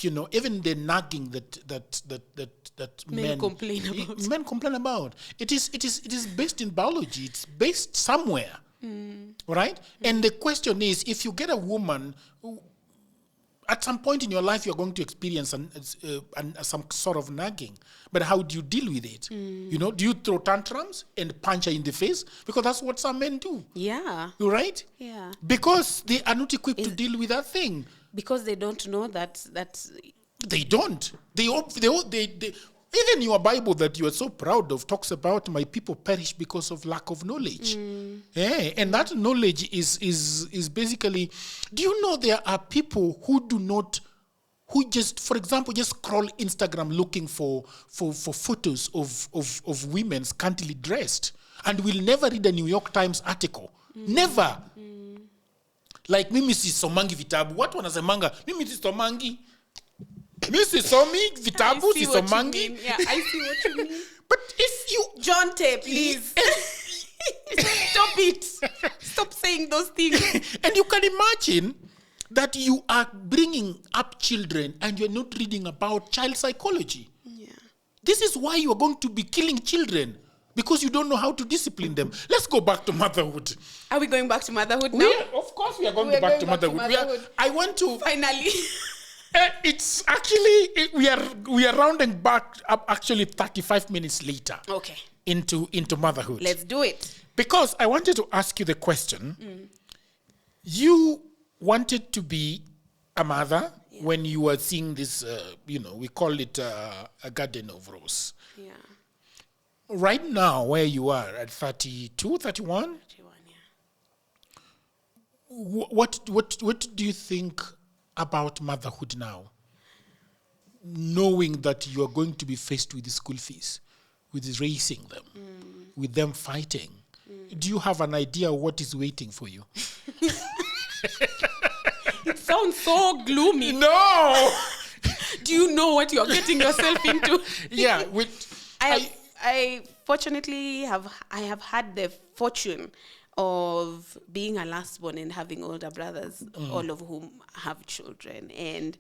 You know, even the nagging that men complain about. It is based in biology. It's based somewhere. Right? And the question is, if you get a woman who, at some point in your life, you're going to experience some sort of nagging. But how do you deal with it? You know, do you throw tantrums and punch her in the face? Because that's what some men do. Yeah. Right? Yeah. Because they are not equipped to deal with that thing. Because they don't know that They don't. They even your Bible that you are so proud of talks about my people perish because of lack of knowledge. Yeah, and that knowledge is basically, do you know there are people who just, for example, just scroll Instagram looking for photos of women scantily dressed and will never read a New York Times article. Never. Like mimi si somangi vitabu. Watu wanasemanga, mimi si somangi. Mi sisomi vitabu, sisomangi. Yeah, I see what you mean. But if you... John Tay, please. Stop it. Stop saying those things. And you can imagine that you are bringing up children and you're not reading about child psychology. Yeah. This is why you are going to be killing children, because you don't know how to discipline them. Let's go back to motherhood. Are we going back to motherhood now? Of course we are going back to motherhood. I want to... Finally. It's actually... We are rounding back up actually 35 minutes later. Okay. Into motherhood. Let's do it. Because I wanted to ask you the question. You wanted to be a mother when you were seeing this, we call it a garden of rose. Yeah. Right now, where you are at 32, 31? 31, yeah. What do you think about motherhood now? Knowing that you are going to be faced with the school fees, with raising them, with them fighting. Do you have an idea of what is waiting for you? It sounds so gloomy. No! Do you know what you're getting yourself into? Yeah. I fortunately have had the fortune of being a last born and having older brothers, all of whom have children. And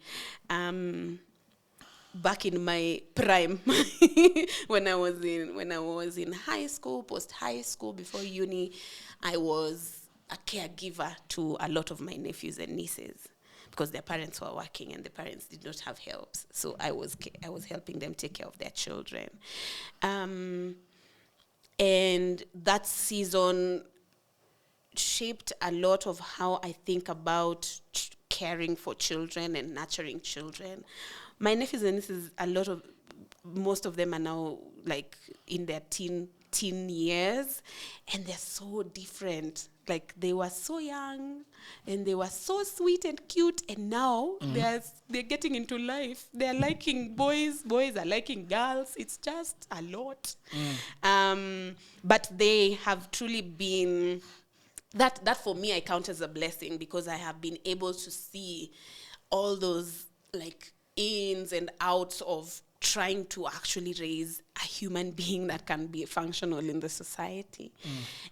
back in my prime, when I was in high school, post high school, before uni, I was a caregiver to a lot of my nephews and nieces, because their parents were working and the parents did not have helps. So I was helping them take care of their children. And that season shaped a lot of how I think about caring for children and nurturing children. My nephews and nieces, most of them are now like in their teen years, and they're so different. Like, they were so young and they were so sweet and cute, and now they're getting into life. They're liking boys are liking girls. It's just a lot. But they have truly been that for me I count as a blessing, because I have been able to see all those like ins and outs of trying to actually raise a human being that can be functional in the society.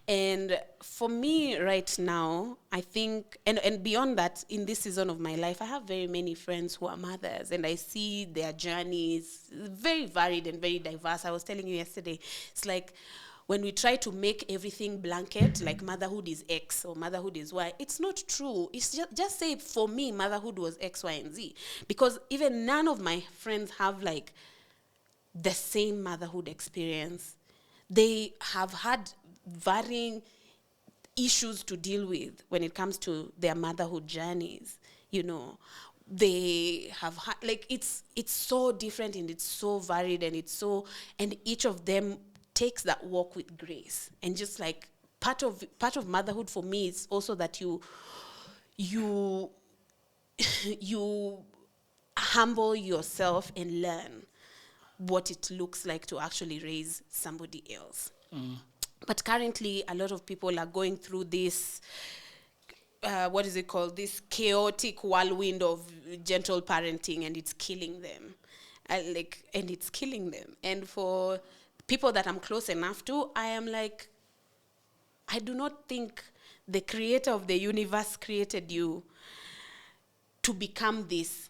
And for me right now, I think, and beyond that, in this season of my life, I have very many friends who are mothers, and I see their journeys very varied and very diverse. I was telling you yesterday, it's like when we try to make everything blanket, like motherhood is X or motherhood is Y, it's not true. It's just say, for me, motherhood was X, Y, and Z. Because even none of my friends have like the same motherhood experience. They have had varying issues to deal with when it comes to their motherhood journeys. You know, they have had, like, it's so different and it's so varied and each of them takes that walk with grace. And just like part of motherhood for me is also that you humble yourself and learn what it looks like to actually raise somebody else. But currently, a lot of people are going through this, what is it called? This chaotic whirlwind of gentle parenting, and it's killing them. And it's killing them. And for people that I'm close enough to, I am like, I do not think the creator of the universe created you to become this,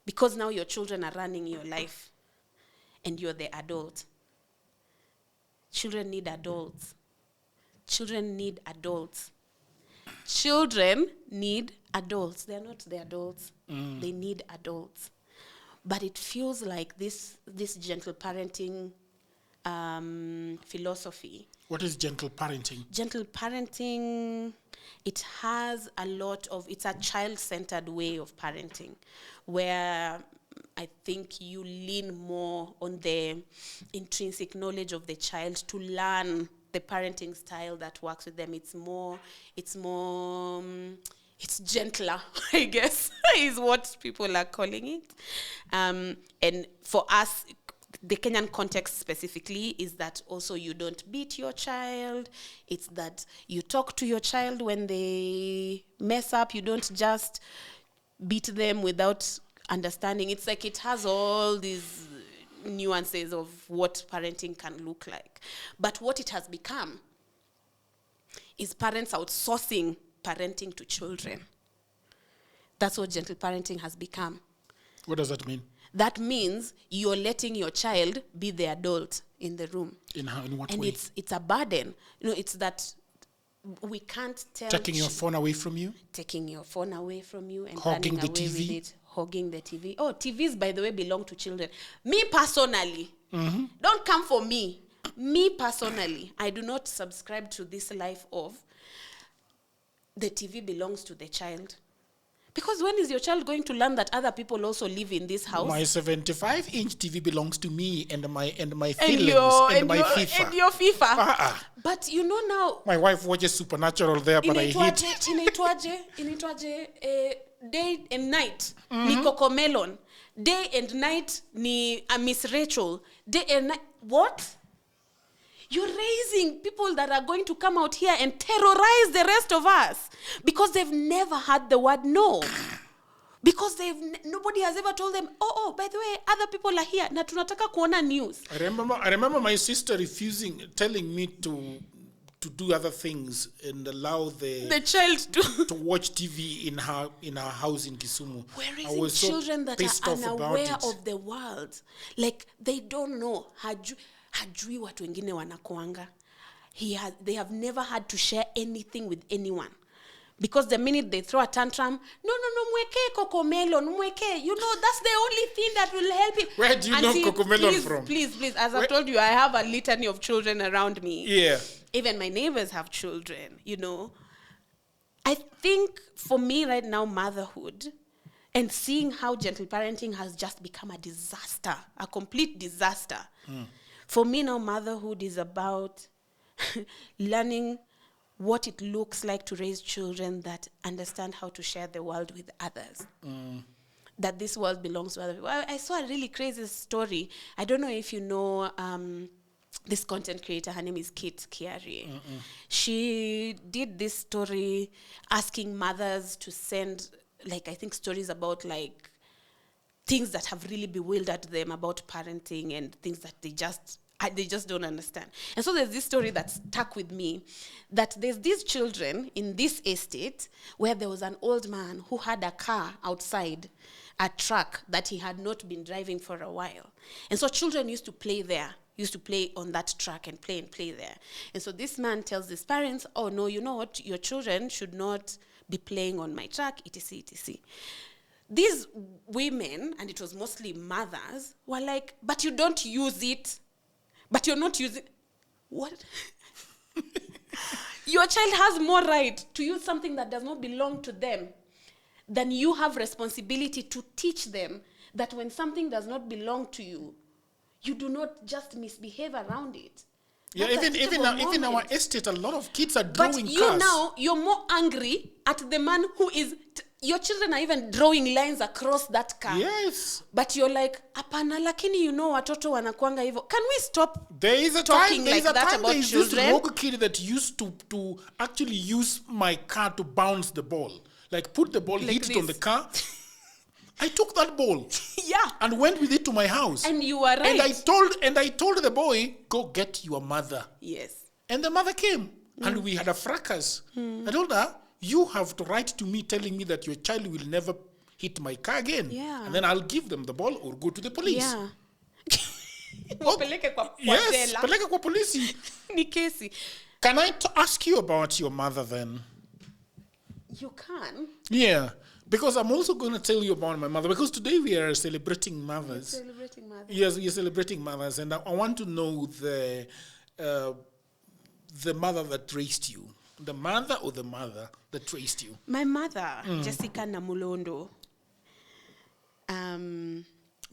because now your children are running your life and you're the adult. Children need adults. Children need adults. Children need adults. They're not the adults. They need adults. But it feels like this gentle parenting philosophy. What is gentle parenting? Gentle parenting, it has it's a child-centered way of parenting, where I think you lean more on the intrinsic knowledge of the child to learn the parenting style that works with them. It's gentler, I guess, is what people are calling it. And for us, the Kenyan context specifically is that also you don't beat your child. It's that you talk to your child when they mess up. You don't just beat them without understanding. It's like it has all these nuances of what parenting can look like. But what it has become is parents outsourcing parenting to children. That's what gentle parenting has become. What does that mean? That means you're letting your child be the adult in the room. In what and way? It's a burden. It's that we can't tell. Taking your phone away from you? Taking your phone away from you and Hogging running the away TV? with it. Hogging the TV. Oh, TVs, by the way, belong to children. Me personally, don't come for me. Me personally, I do not subscribe to this life of the TV belongs to the child. Because when is your child going to learn that other people also live in this house? My 75-inch TV belongs to me and my feelings and my your, FIFA. And your FIFA. Uh-uh. But you know now... My wife watches Supernatural there, but I hate... Inaitwaje day and night ni Coco Melon. Day and night ni Miss Rachel. Day and night... What? You're raising people that are going to come out here and terrorize the rest of us because they've never heard the word no. Because nobody has ever told them, oh, by the way, other people are here. Na tunataka kuona news. I remember my sister telling me to do other things and allow the child to watch TV in her house in Kisumu. We're raising children that are unaware of the world. Like they don't know. Hajui watu wengine wanakuanga. They have never had to share anything with anyone. Because the minute they throw a tantrum, no, mweke Coco Melon, mweke. You know, that's the only thing that will help him. Where do you know Coco Melon from? Please. As I've told you, I have a litany of children around me. Yeah. Even my neighbors have children, you know. I think for me right now, motherhood and seeing how gentle parenting has just become a disaster, a complete disaster. For me now, motherhood is about learning what it looks like to raise children that understand how to share the world with others. That this world belongs to other people. I saw a really crazy story. I don't know if you know this content creator. Her name is Kate Kiari. She did this story asking mothers to send, like, I think stories about, like, things that have really bewildered them about parenting and things that they just don't understand. And so there's this story that stuck with me, that there's these children in this estate where there was an old man who had a car outside, a truck that he had not been driving for a while. And so children used to play there, used to play on that truck and play there. And so this man tells his parents, oh no, you know what, your children should not be playing on my truck, etc., etc. These women, and it was mostly mothers, were like, but you don't use it. But you're not using... What? Your child has more right to use something that does not belong to them than you have responsibility to teach them that when something does not belong to you, you do not just misbehave around it. Yeah, even our estate, a lot of kids are drawing cars. But now, you're more angry at the man who is... your children are even drawing lines across that car. Yes. But you're like, apana, lakini you know watoto wanakuanga hivyo. Can we stop there is a talking time, like that about there's children? This rogue kid that used to actually use my car to bounce the ball. Like put the ball, like hit it on the car. I took that ball. Yeah. And went with it to my house. And you were right. And I told the boy, go get your mother. Yes. And the mother came. And we had a fracas. I told her, you have to write to me telling me that your child will never hit my car again. Yeah. And then I'll give them the ball or go to the police. Yeah. Yes, peleke kwa polisi. Ni kesi. Can I ask you about your mother then? You can. Yeah. Because I'm also going to tell you about my mother. Because today we are celebrating mothers. You're celebrating mothers. Yes, you're celebrating mothers. And I want to know the mother that raised you. The mother or the mother that raised you? My mother, Jessica Namulondo.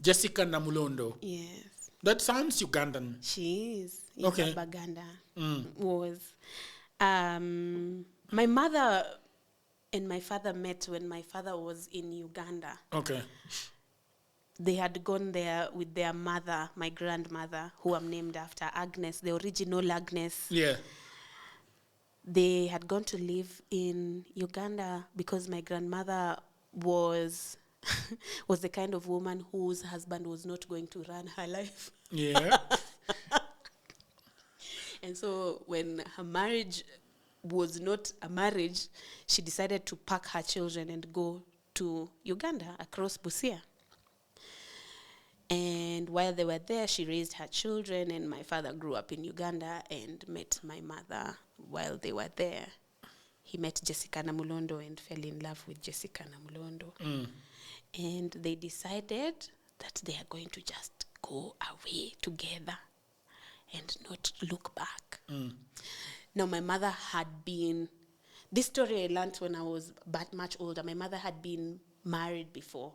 Jessica Namulondo. Yes. That sounds Ugandan. She is. Okay. Baganda was. My mother and my father met when my father was in Uganda. Okay. They had gone there with their mother, my grandmother, who I'm named after, Agnes, the original Agnes. Yeah. They had gone to live in Uganda because my grandmother was was the kind of woman whose husband was not going to run her life. Yeah. And so when her marriage was not a marriage, she decided to pack her children and go to Uganda, across Busia. And while they were there, she raised her children, and my father grew up in Uganda and met my mother while they were there. He met Jessica Namulondo and fell in love with Jessica Namulondo. And they decided that they are going to just go away together and not look back. Now, my mother had been, this story I learned when I was much older. My mother had been married before.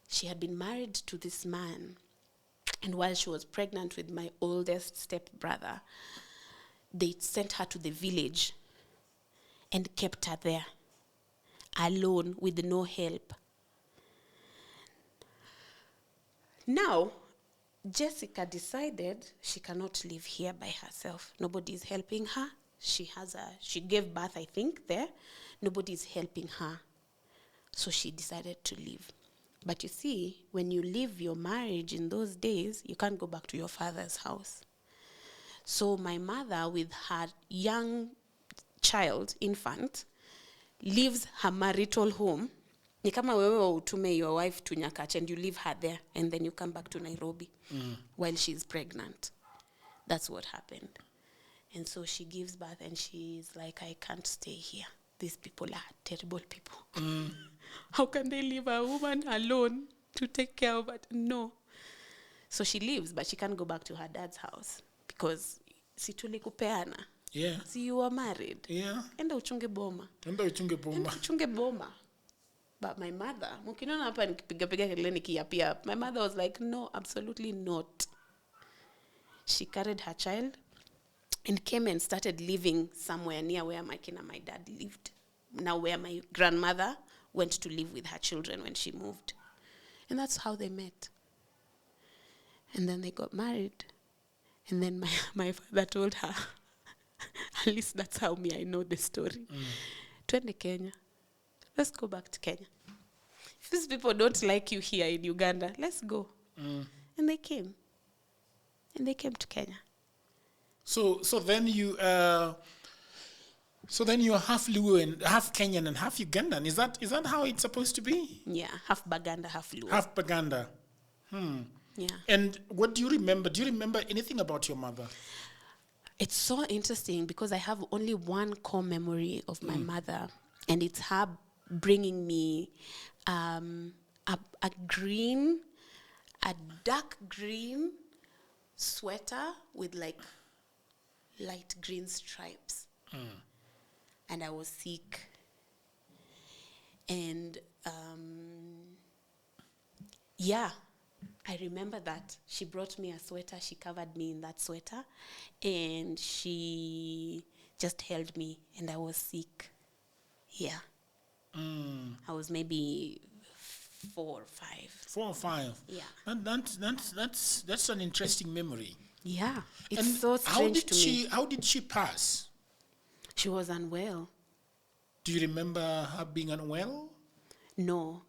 She had been married to this man. And while she was pregnant with my oldest stepbrother, they sent her to the village and kept her there, alone, with no help. Now, Jessica decided she cannot live here by herself. Nobody's helping her. She gave birth, I think, there. Nobody's helping her. So she decided to leave. But you see, when you leave your marriage in those days, you can't go back to your father's house. So my mother, with her young child, infant, leaves her marital home. Ni kama wewe utume your wife to Nyakach and you leave her there and then you come back to Nairobi while she's pregnant. That's what happened. And so she gives birth and she's like, I can't stay here. These people are terrible people. How can they leave a woman alone to take care of it? No. So she leaves, but she can't go back to her dad's house because si tulikupeana. Yeah. See, you were married. Yeah. Enda uchunge boma. Enda uchunge boma. But my mother, mukiniona hapa nikipiga kelele nikiapia, my mother was like, no, absolutely not. She carried her child and came and started living somewhere near where my dad lived. Now where my grandmother went to live with her children when she moved. And that's how they met. And then they got married. And then my father told her, at least that's how I know the story. Twende Kenya. Let's go back to Kenya. If these people don't like you here in Uganda, let's go. And they came. And they came to Kenya. So then you're half Luo and half Kenyan and half Ugandan. Is that how it's supposed to be? Yeah, half Baganda, half Luo. Half Baganda. Yeah. And what do you remember? Do you remember anything about your mother? It's so interesting because I have only one core memory of my mother, and it's her bringing me a dark green sweater with like light green stripes. And I was sick. And I remember that. She brought me a sweater. She covered me in that sweater. And she just held me. And I was sick. Yeah. I was maybe 4 or 5. 4 or 5. Yeah. That's an interesting memory. Yeah. It's And so strange to me. How did she pass? She was unwell. Do you remember her being unwell? No.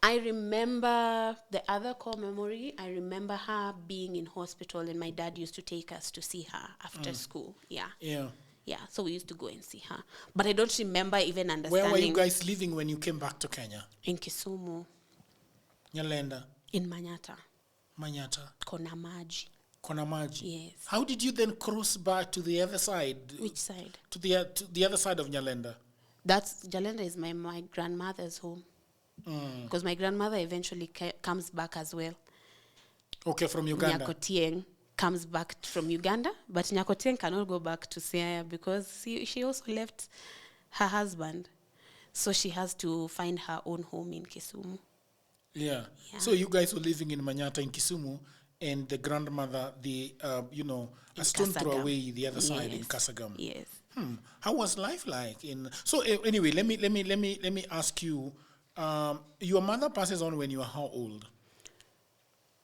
I remember the other core memory. I remember her being in hospital and my dad used to take us to see her after school. Yeah. Yeah. Yeah, so we used to go and see her. But I don't remember even understanding. Where were you guys living when you came back to Kenya? In Kisumu. Nyalenda? In Manyata. Konamaji. Yes. How did you then cross back to the other side? Which side? To the other side of Nyalenda. Nyalenda is my grandmother's home. Because my grandmother eventually comes back as well. Okay, from Uganda. Nyakotieng comes back from Uganda, but Nyakotieng cannot go back to Siaya because she also left her husband. So she has to find her own home in Kisumu. Yeah. So you guys were living in Manyata in Kisumu, and the grandmother, a stone throw away the other side in Kasagam. Yes. How was life like? So anyway, let me ask you. Your mother passes on when you are how old?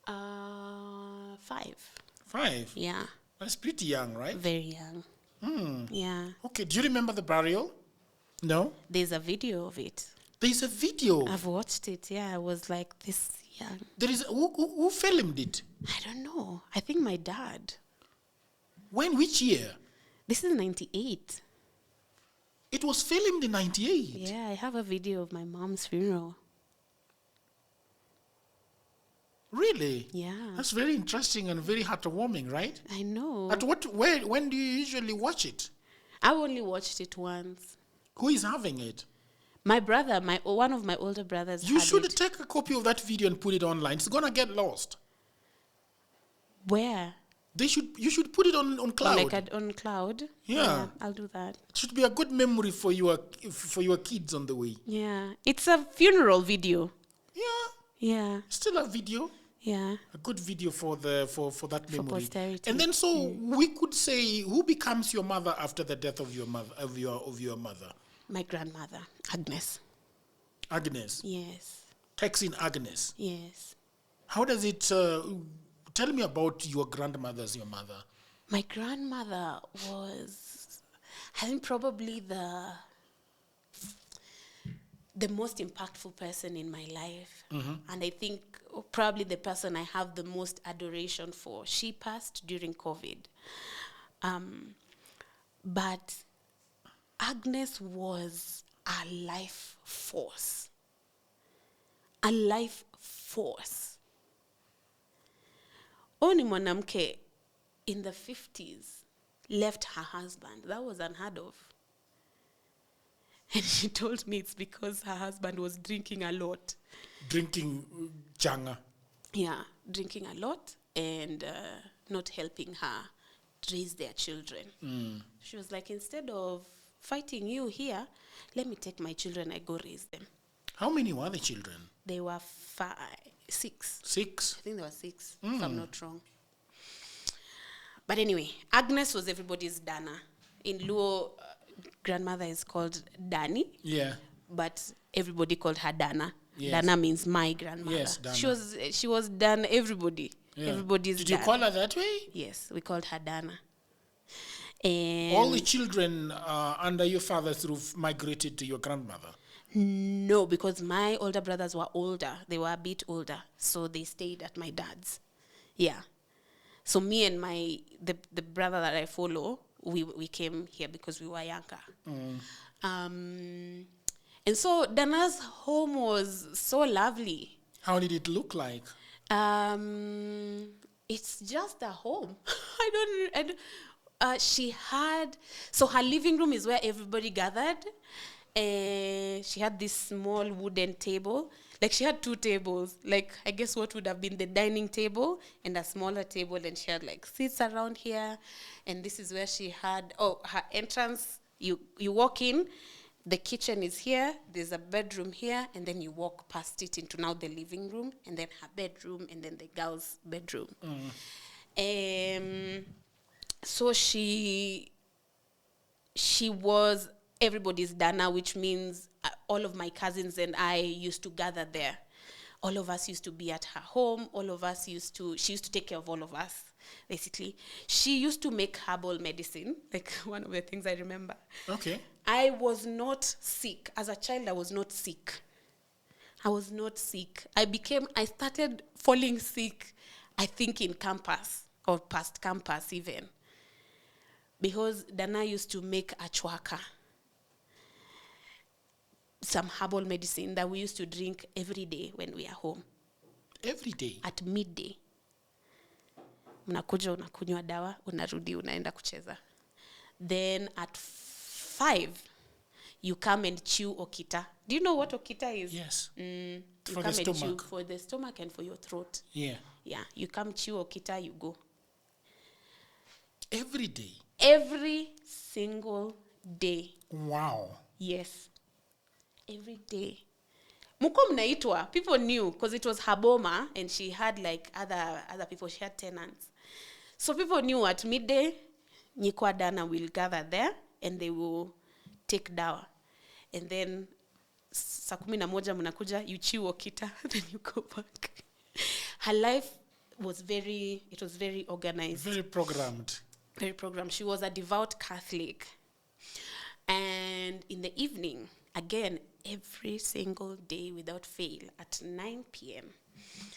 5. 5? Yeah. That's pretty young, right? Very young. Yeah. Okay, do you remember the burial? No? There's a video of it. There's a video. I've watched it. Yeah, I was like this young. There is who filmed it? I don't know. I think my dad. When? Which year? This is 98. It was filmed in 98. Yeah, I have a video of my mom's funeral. Really? Yeah. That's very interesting and very heartwarming, right? I know. When do you usually watch it? I only watched it once. Who is having it? My brother, one of my older brothers. You had should it. take a copy of that video and put it online. It's gonna get lost. Where? You should put it on cloud. On cloud. Yeah. I'll do that. It should be a good memory for your kids on the way. Yeah, it's a funeral video. Yeah. Yeah. Still a video. Yeah. A good video for that memory. For posterity. And then we could say, who becomes your mother after the death of your mother of your mother? My grandmother, Agnes. Agnes. Yes. Text in Agnes. Yes. How does it? Tell me about your grandmother as your mother. My grandmother was, I think, probably the most impactful person in my life. Mm-hmm. And I think probably the person I have the most adoration for. She passed during COVID. But Agnes was a life force. A life force. Oni mwanamke in the 50s left her husband. That was unheard of. And she told me it's because her husband was drinking a lot. Drinking changa. Yeah, drinking a lot and not helping her raise their children. Mm. She was like, instead of fighting you here, let me take my children and go raise them. How many were the children? They were 6. 6? I think there were 6, if I'm not wrong. But anyway, Agnes was everybody's Dana. In Luo, grandmother is called Dani. Yeah. But everybody called her Dana. Yes. Dana means my grandmother. Yes, Dana. She was Dan everybody. Yeah. Everybody's Did Dan. you call her that way? Yes, we called her Dana. And All the children under your father migrated to your grandmother? No, because my older brothers were older. They were a bit older. So they stayed at my dad's. Yeah. So me and the brother that I follow, we came here because we were younger. And so Dana's home was so lovely. How did it look like? It's just a home. She had, so her living room is where everybody gathered. She had this small wooden table. Like she had 2 tables. Like I guess what would have been the dining table and a smaller table. And she had like seats around here. And this is where she had, her entrance. You walk in, the kitchen is here. There's a bedroom here. And then you walk past it into now the living room. And then her bedroom. And then the girl's bedroom. So she was everybody's Dana, which means all of my cousins and I used to gather there. All of us used to be at her home. She used to take care of all of us, basically. She used to make herbal medicine, like one of the things I remember. Okay. I was not sick. As a child, I was not sick. I started falling sick, I think, in campus or past campus even. Because Dana used to make achwaka, some herbal medicine that we used to drink every day when we are home. Every day? At midday. Unakuja, unakunywa dawa, unarudi, unaenda kucheza. Then at 5, you come and chew okita. Do you know what okita is? Yes. You For come the and stomach. chew for the stomach and for your throat. Yeah. Yeah, you come chew okita, you go. Every day? Every single day. Wow. Yes. Every day. Muko mnaitwa. People knew because it was her boma and she had like other people. She had tenants. So people knew at midday, Nyikwa Dana will gather there and they will take dawa. And then saa 11 mnakuja, you chew okita, then you go back. Her life was very organized. Very programmed. Very programmed. She was a devout Catholic. And in the evening, again, every single day without fail, at 9 p.m.,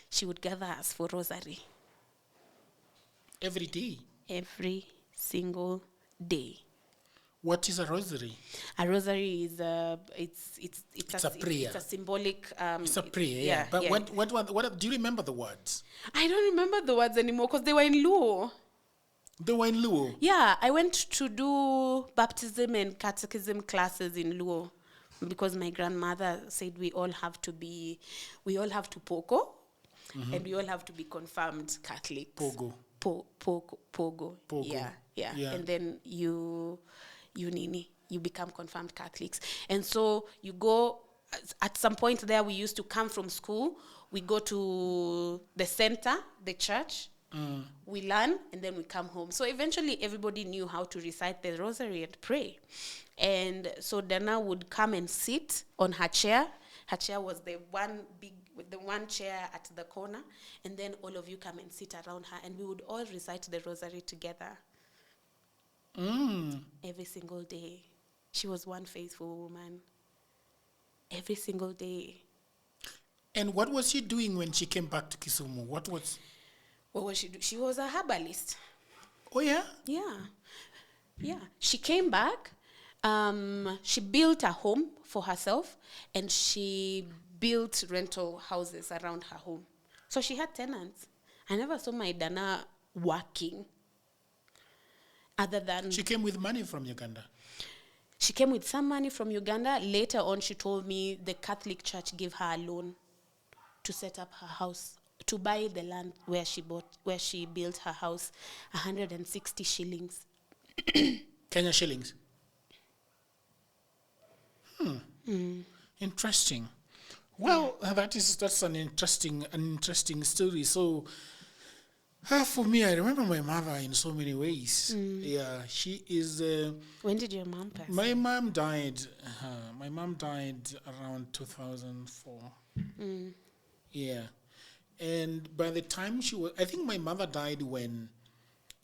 she would gather us for rosary. Every day? Every single day. What is a rosary? A rosary is It's a prayer. It's a symbolic. It's a prayer, yeah. But what do you remember the words? I don't remember the words anymore because they were in Luo. They were in Luo? Yeah, I went to do baptism and catechism classes in Luo because my grandmother said we all have to pogo, and we all have to be confirmed Catholics. Pogo. Pogo. Pogo. Yeah. And then you become confirmed Catholics. And so you go, at some point there, we used to come from school, we go to the center, the church, we learn, and then we come home. So eventually everybody knew how to recite the rosary and pray. And so Dana would come and sit on her chair. Her chair was the one chair at the corner, and then all of you come and sit around her, and we would all recite the rosary together. Every single day. She was one faithful woman. Every single day. And what was she doing when she came back to Kisumu? What was she doing? She was a herbalist. Oh, yeah? Yeah. She came back. She built a home for herself, and she built rental houses around her home. So she had tenants. I never saw my Dana working. Other than... She came with money from Uganda? She came with some money from Uganda. Later on, she told me the Catholic Church gave her a loan to set up her house, to buy the land where she built her house, 160 shillings. Kenya shillings? Interesting. Well, that's an interesting story. So, for me, I remember my mother in so many ways. Yeah, she is. When did your mom pass? My mom died. My mom died around 2004. Yeah, and by the time I think my mother died when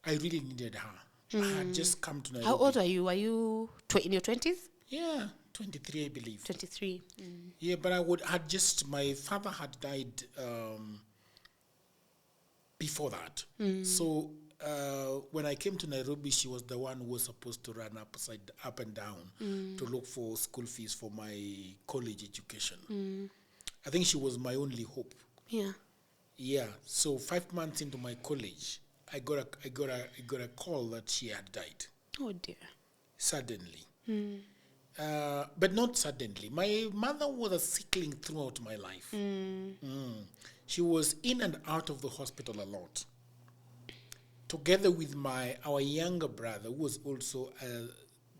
I really needed her. I had just come to Nairobi. How old are you? Are you in your 20s? Yeah, 23, I believe. 23. Yeah, but my father had died before that. So when I came to Nairobi, she was the one who was supposed to run up and down to look for school fees for my college education. I think she was my only hope. Yeah. Yeah. So 5 months into my college, I got a call that she had died. Oh dear. Suddenly. But not suddenly. My mother was a sickling throughout my life. She was in and out of the hospital a lot. Together with our younger brother, who was also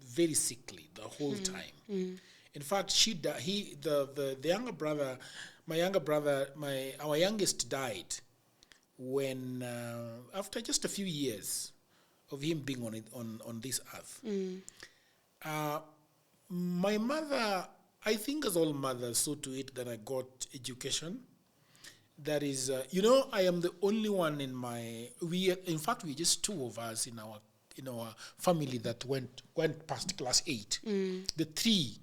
very sickly the whole time. In fact, the younger brother, our youngest died when after just a few years of him being on this earth. My mother, I think as all mothers saw to it that I got education. That is, I am the only one we're just two of us in our family that went past class 8. The 3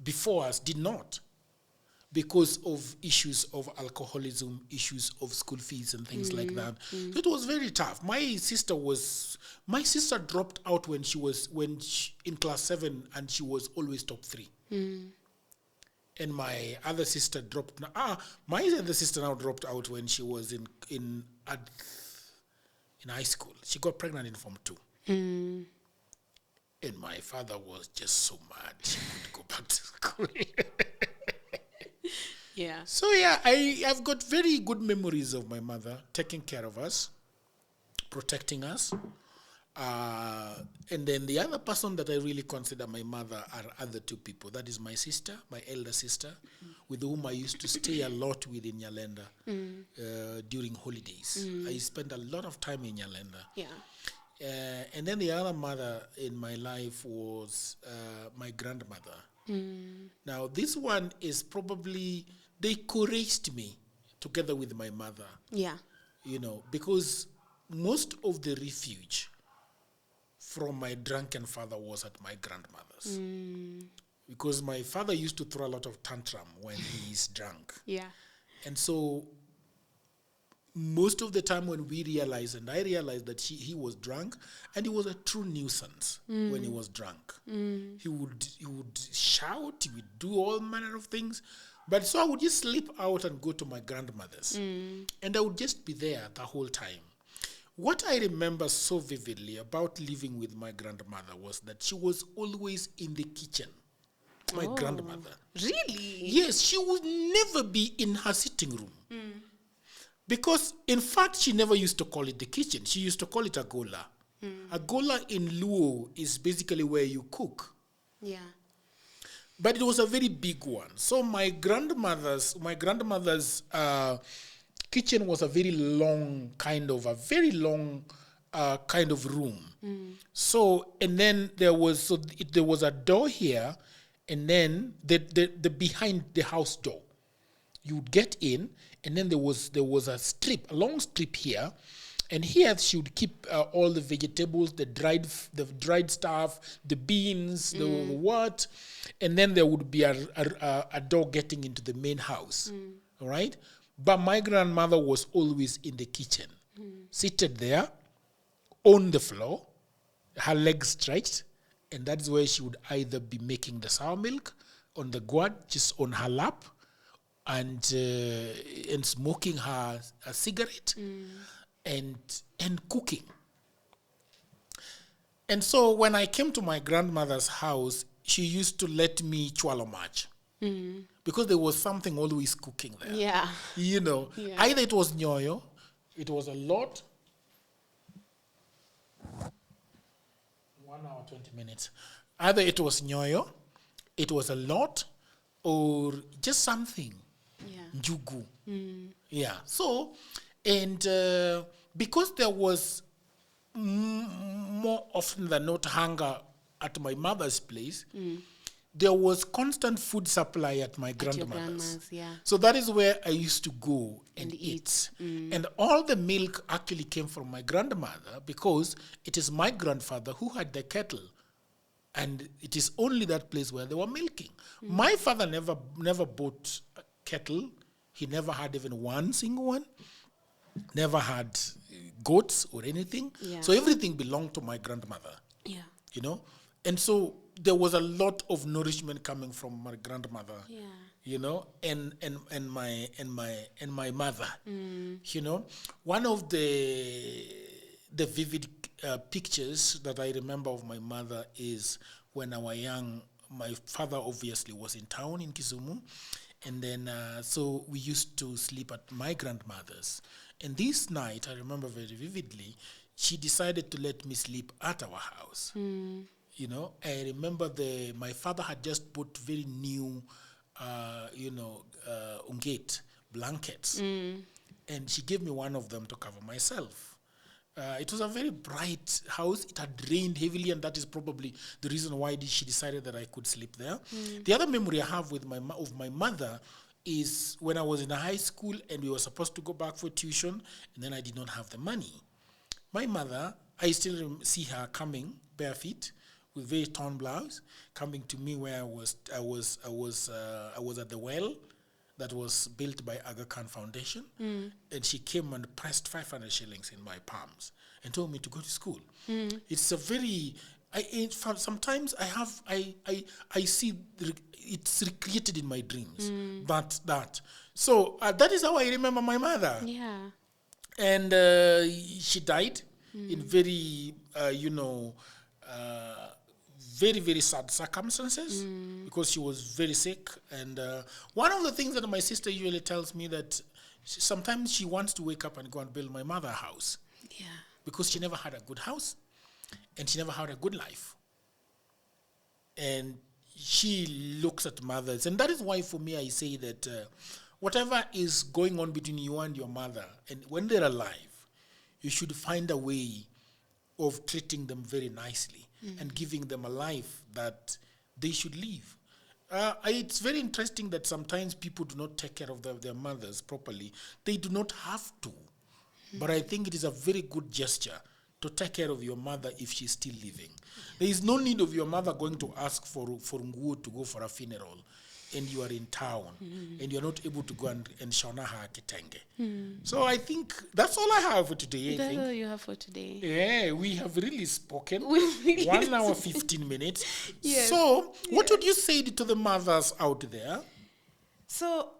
before us did not, because of issues of alcoholism, issues of school fees and things like that. It was very tough. My sister dropped out when she was in class 7, and she was always top 3. And my other sister my other sister now dropped out when she was in high school. She got pregnant in Form 2. And my father was just so mad she would go back to school. Yeah. So yeah, I've got very good memories of my mother taking care of us, protecting us. And then the other person that I really consider my mother are other 2 people. That is my sister, my elder sister, with whom I used to stay a lot with in Nyalenda during holidays. I spent a lot of time in Nyalenda. Yeah. And then the other mother in my life was my grandmother. Now, this one is probably, they encouraged me together with my mother. Yeah. Because most of the refuge from my drunken father was at my grandmother's. because my father used to throw a lot of tantrum when he's drunk. Yeah. And so most of the time when we realized, and I realized that he was drunk, and he was a true nuisance when he was drunk. He would shout, he would do all manner of things. But so I would just slip out and go to my grandmother's. And I would just be there the whole time. What I remember so vividly about living with my grandmother was that she was always in the kitchen. My grandmother. Really? Yes, she would never be in her sitting room. Because, in fact, she never used to call it the kitchen. She used to call it a gola. A gola in Luo is basically where you cook. Yeah. But it was a very big one. So my grandmother's kitchen was a very long kind of room. So, and then there was a door here, and then the behind the house door. You would get in, and then there was a long strip here, and here she would keep all the vegetables, the dried stuff, the beans, the what, and then there would be a door getting into the main house, all right? But my grandmother was always in the kitchen, seated there, on the floor, her legs stretched, and that's where she would either be making the sour milk on the gourd, just on her lap, and smoking a cigarette, and cooking. And so when I came to my grandmother's house, she used to let me chwalo match. Because there was something always cooking there. Yeah. You know, either it was nyoyo, it was a lot, 1 hour, 20 minutes. Either it was nyoyo, it was a lot, or just something. Yeah. Njugu. Yeah. So, and because there was more often than not hunger at my mother's place, there was constant food supply at my grandmother's. Yeah. So that is where I used to go and eat. And all the milk actually came from my grandmother, because it is my grandfather who had the kettle. And it is only that place where they were milking. My father never bought a kettle. He never had even one single one. Never had goats or anything. Yeah. So everything belonged to my grandmother. Yeah. You know? And so there was a lot of nourishment coming from my grandmother. Yeah. You know, and my mother. You know, one of the vivid pictures that I remember of my mother is when I was young. My father obviously was in town in Kisumu, and then so we used to sleep at my grandmother's. And this night, I remember very vividly, she decided to let me sleep at our house. You know, I remember my father had just bought very new, ungate blankets, and she gave me one of them to cover myself. It was a very bright house. It had rained heavily, and that is probably the reason why she decided that I could sleep there. The other memory I have with of my mother is when I was in high school and we were supposed to go back for tuition, and then I did not have the money. My mother, I still see her coming bare feet with very torn blouse, coming to me where I was at the well that was built by Aga Khan Foundation, and she came and pressed 500 shillings in my palms and told me to go to school. It's a very, sometimes I see it's recreated in my dreams. That. So that is how I remember my mother. Yeah. And she died in very, very, very sad circumstances because she was very sick. And one of the things that my sister usually tells me that sometimes she wants to wake up and go and build my mother a house. Yeah. Because she never had a good house and she never had a good life. And she looks at mothers. And that is why for me I say that whatever is going on between you and your mother, and when they're alive, you should find a way of treating them very nicely and giving them a life that they should live. It's very interesting that sometimes people do not take care of their mothers properly. They do not have to. But I think it is a very good gesture to take care of your mother if she's still living. There is no need of your mother going to ask for nguo to go for a funeral, and you are in town, and you're not able to go and shona her kitenge. So I think that's all I have for today. That's all you have for today. Yeah, we have really spoken. We've really 1 hour, 15 minutes. Yes. So what would you say to the mothers out there? So,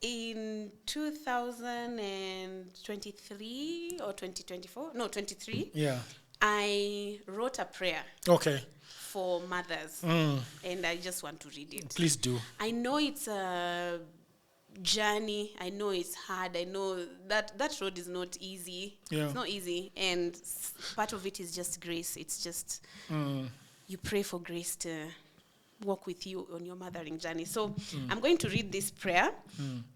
in 2023 or 2024, no, 23, Yeah. I wrote a prayer Okay. for mothers, and I just want to read it. Please do. I know it's a journey. I know it's hard. I know that road is not easy. Yeah. It's not easy, and part of it is just grace. It's just you pray for grace to walk with you on your mothering journey. So I'm going to read this prayer,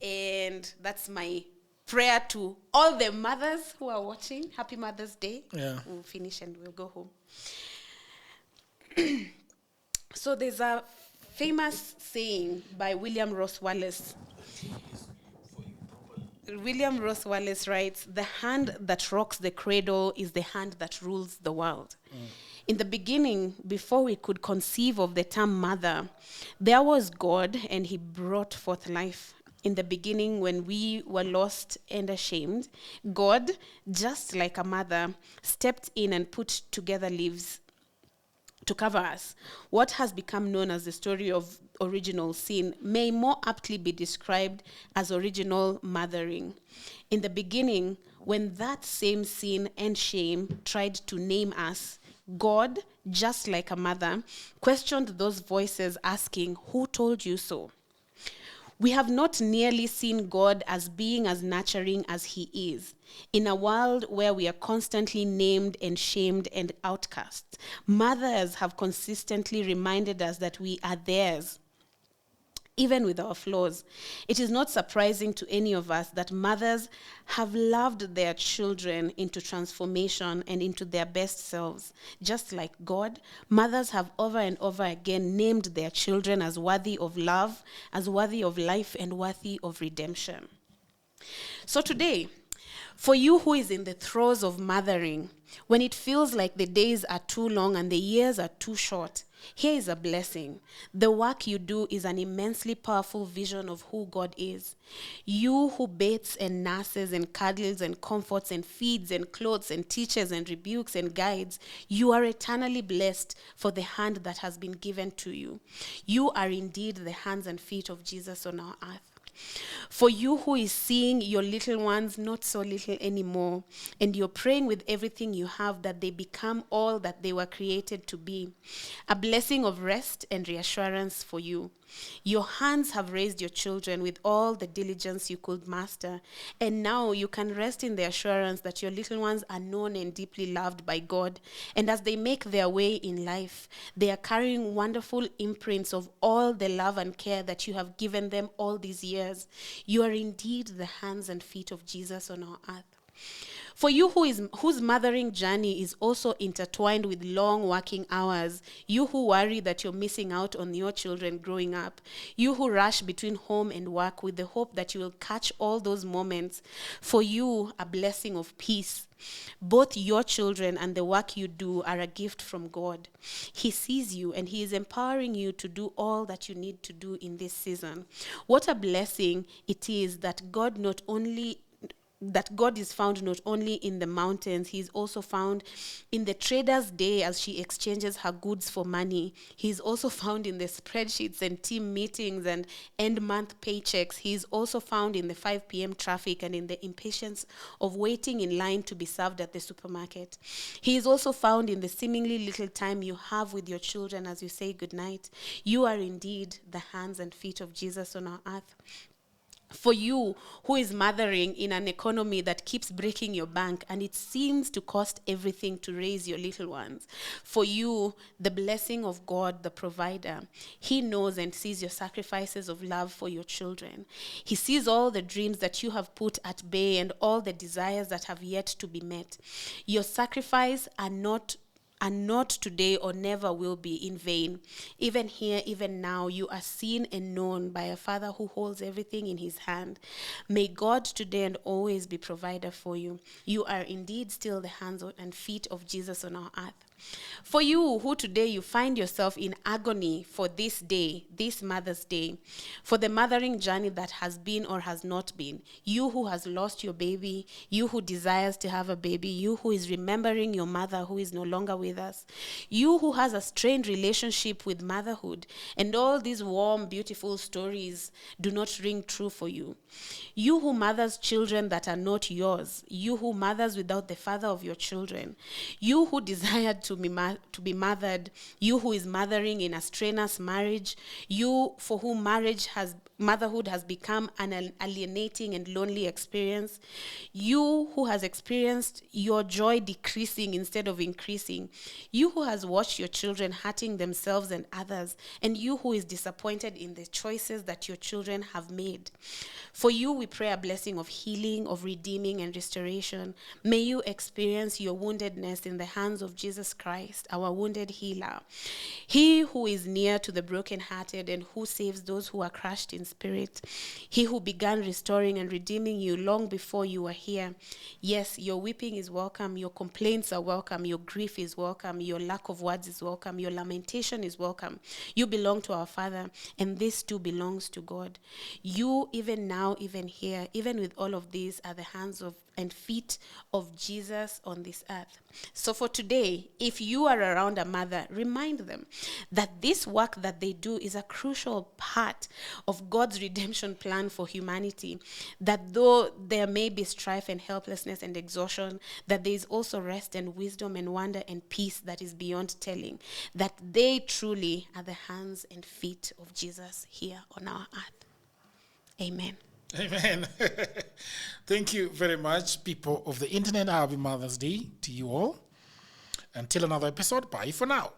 and that's my prayer to all the mothers who are watching. Happy Mother's Day. Yeah. We'll finish and we'll go home. So there's a famous saying by William Ross Wallace. William Ross Wallace writes, "The hand that rocks the cradle is the hand that rules the world." In the beginning, before we could conceive of the term mother, there was God, and he brought forth life. In the beginning, when we were lost and ashamed, God, just like a mother, stepped in and put together leaves to cover us. What has become known as the story of original sin may more aptly be described as original mothering. In the beginning, when that same sin and shame tried to name us, God, just like a mother, questioned those voices asking, "Who told you so?" We have not nearly seen God as being as nurturing as he is. In a world where we are constantly named and shamed and outcast, mothers have consistently reminded us that we are theirs, even with our flaws. It is not surprising to any of us that mothers have loved their children into transformation and into their best selves. Just like God, mothers have over and over again named their children as worthy of love, as worthy of life, and worthy of redemption. So today, for you who is in the throes of mothering, when it feels like the days are too long and the years are too short, here is a blessing. The work you do is an immensely powerful vision of who God is. You who bathes and nurses and cuddles and comforts and feeds and clothes and teaches and rebukes and guides, you are eternally blessed for the hand that has been given to you. You are indeed the hands and feet of Jesus on our earth. For you who is seeing your little ones not so little anymore, and you're praying with everything you have that they become all that they were created to be, a blessing of rest and reassurance for you. Your hands have raised your children with all the diligence you could master, and now you can rest in the assurance that your little ones are known and deeply loved by God, and as they make their way in life, they are carrying wonderful imprints of all the love and care that you have given them all these years. You are indeed the hands and feet of Jesus on our earth. For you whose mothering journey is also intertwined with long working hours, you who worry that you're missing out on your children growing up, you who rush between home and work with the hope that you will catch all those moments, for you, a blessing of peace. Both your children and the work you do are a gift from God. He sees you and he is empowering you to do all that you need to do in this season. What a blessing it is that God is found not only in the mountains, he is also found in the trader's day as she exchanges her goods for money. He is also found in the spreadsheets and team meetings and end-month paychecks. He is also found in the 5 p.m. traffic and in the impatience of waiting in line to be served at the supermarket. He is also found in the seemingly little time you have with your children as you say goodnight. You are indeed the hands and feet of Jesus on our earth. For you who is mothering in an economy that keeps breaking your bank and it seems to cost everything to raise your little ones. For you, the blessing of God, the provider. He knows and sees your sacrifices of love for your children. He sees all the dreams that you have put at bay and all the desires that have yet to be met. Your sacrifices are not are not today or never will be in vain. Even here, even now, you are seen and known by a Father who holds everything in his hand. May God today and always be provider for you. You are indeed still the hands and feet of Jesus on our earth. For you who today you find yourself in agony for this day, this Mother's Day, for the mothering journey that has been or has not been, you who has lost your baby, you who desires to have a baby, you who is remembering your mother who is no longer with us, you who has a strained relationship with motherhood, and all these warm, beautiful stories do not ring true for you. You who mothers children that are not yours, you who mothers without the father of your children, you who desired to be mothered, you who is mothering in a strenuous marriage, you for whom motherhood has become an alienating and lonely experience, you who has experienced your joy decreasing instead of increasing, you who has watched your children hurting themselves and others, and you who is disappointed in the choices that your children have made. For you, we pray a blessing of healing, of redeeming and restoration. May you experience your woundedness in the hands of Jesus Christ, our wounded healer. He who is near to the brokenhearted and who saves those who are crushed in spirit. He who began restoring and redeeming you long before you were here. Yes, your weeping is welcome. Your complaints are welcome. Your grief is welcome. Your lack of words is welcome. Your lamentation is welcome. You belong to our Father, and this too belongs to God. You, even now, even here, even with all of these, are the hands of and feet of Jesus on this earth. So for today, if you are around a mother, remind them that this work that they do is a crucial part of God's redemption plan for humanity. That though there may be strife and helplessness and exhaustion, that there is also rest and wisdom and wonder and peace that is beyond telling. That they truly are the hands and feet of Jesus here on our earth. Amen. Amen. Thank you very much, people of the internet. Happy Mother's Day to you all. Until another episode, bye for now.